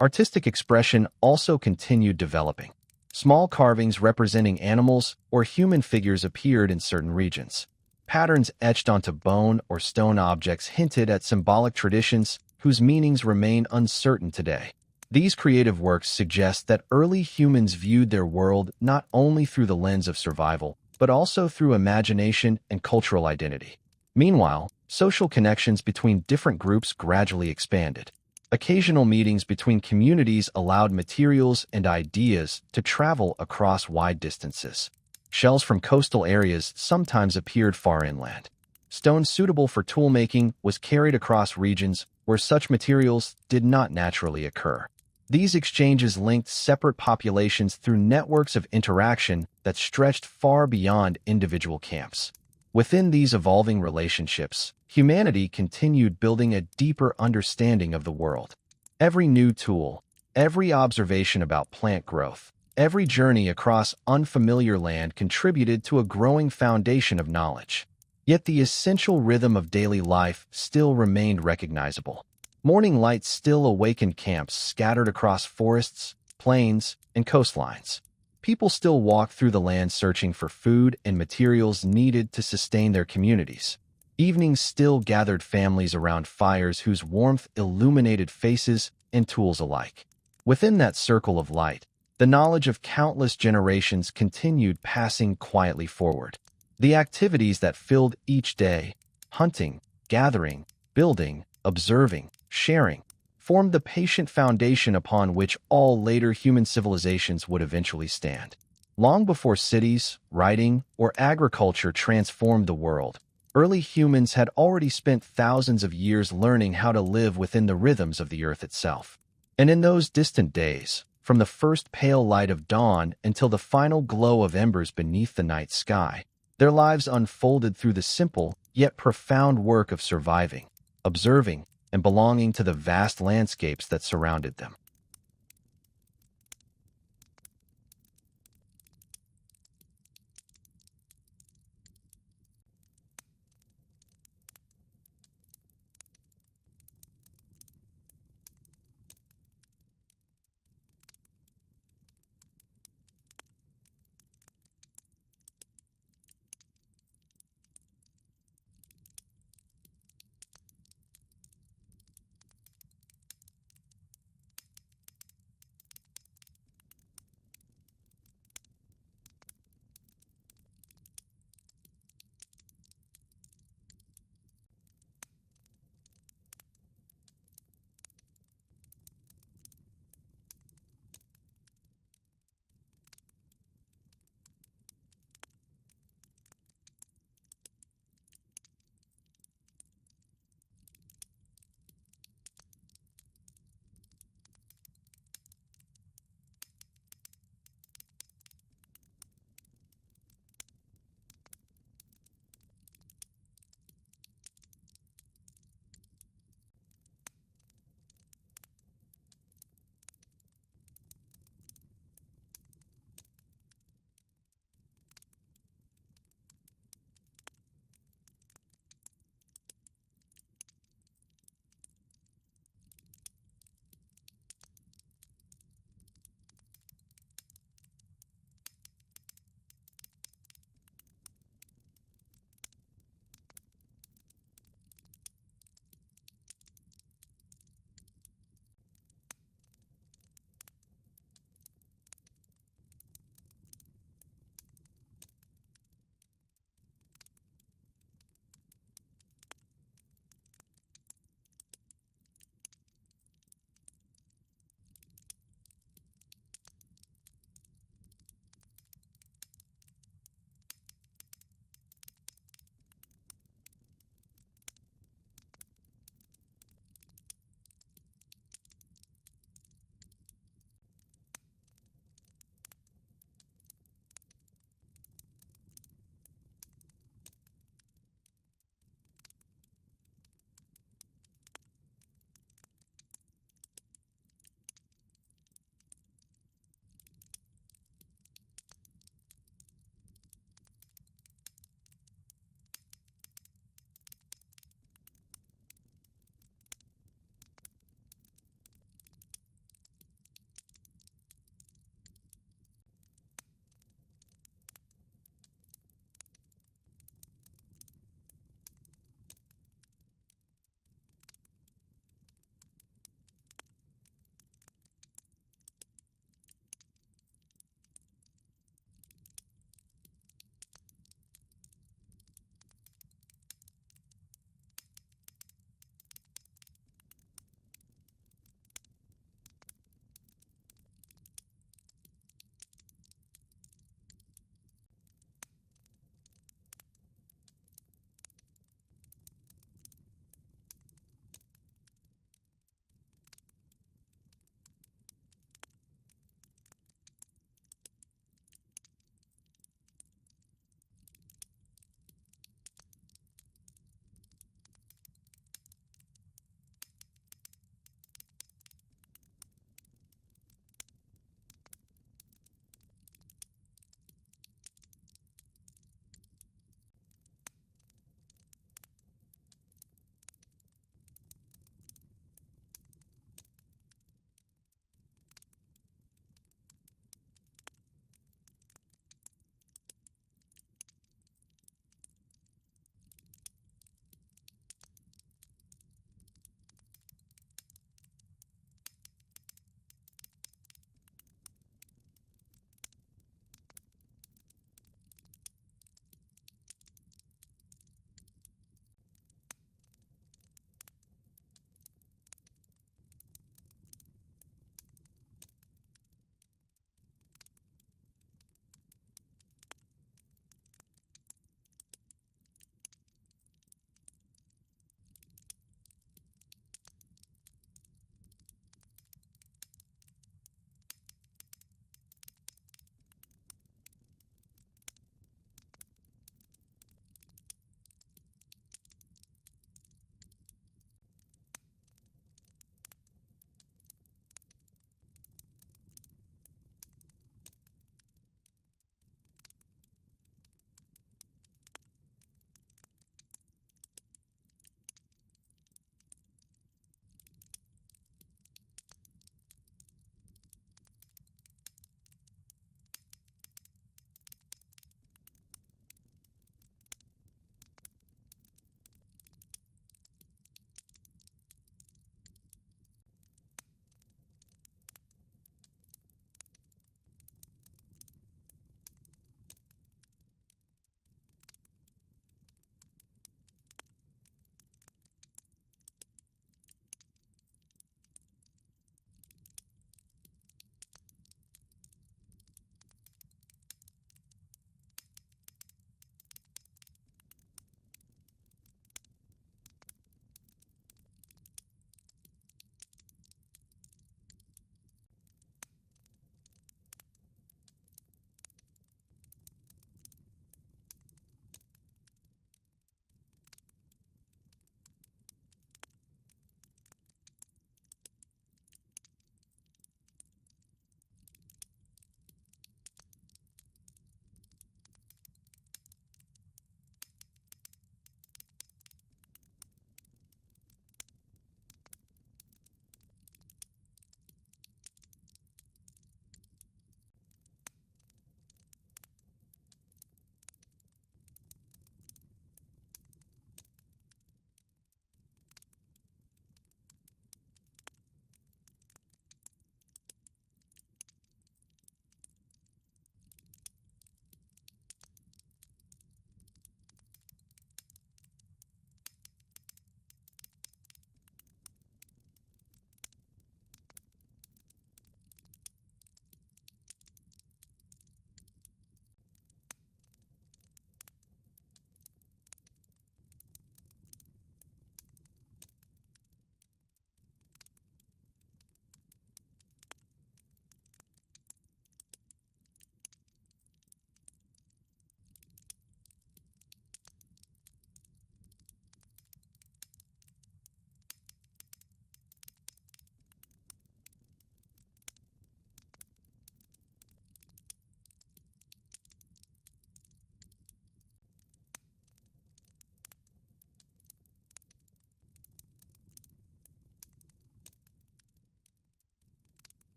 Artistic expression also continued developing. Small carvings representing animals or human figures appeared in certain regions. Patterns etched onto bone or stone objects hinted at symbolic traditions whose meanings remain uncertain today. These creative works suggest that early humans viewed their world not only through the lens of survival, but also through imagination and cultural identity. Meanwhile, social connections between different groups gradually expanded. Occasional meetings between communities allowed materials and ideas to travel across wide distances. Shells from coastal areas sometimes appeared far inland. Stone suitable for toolmaking was carried across regions where such materials did not naturally occur. These exchanges linked separate populations through networks of interaction that stretched far beyond individual camps. Within these evolving relationships, humanity continued building a deeper understanding of the world. Every new tool, every observation about plant growth, every journey across unfamiliar land contributed to a growing foundation of knowledge. Yet the essential rhythm of daily life still remained recognizable. Morning light still awakened camps scattered across forests, plains, and coastlines. People still walked through the land searching for food and materials needed to sustain their communities. Evenings still gathered families around fires whose warmth illuminated faces and tools alike. Within that circle of light, the knowledge of countless generations continued passing quietly forward. The activities that filled each day, hunting, gathering, building, observing, sharing, formed the patient foundation upon which all later human civilizations would eventually stand. Long before cities, writing, or agriculture transformed the world, early humans had already spent thousands of years learning how to live within the rhythms of the earth itself. And in those distant days, from the first pale light of dawn until the final glow of embers beneath the night sky, their lives unfolded through the simple yet profound work of surviving, observing, and belonging to the vast landscapes that surrounded them.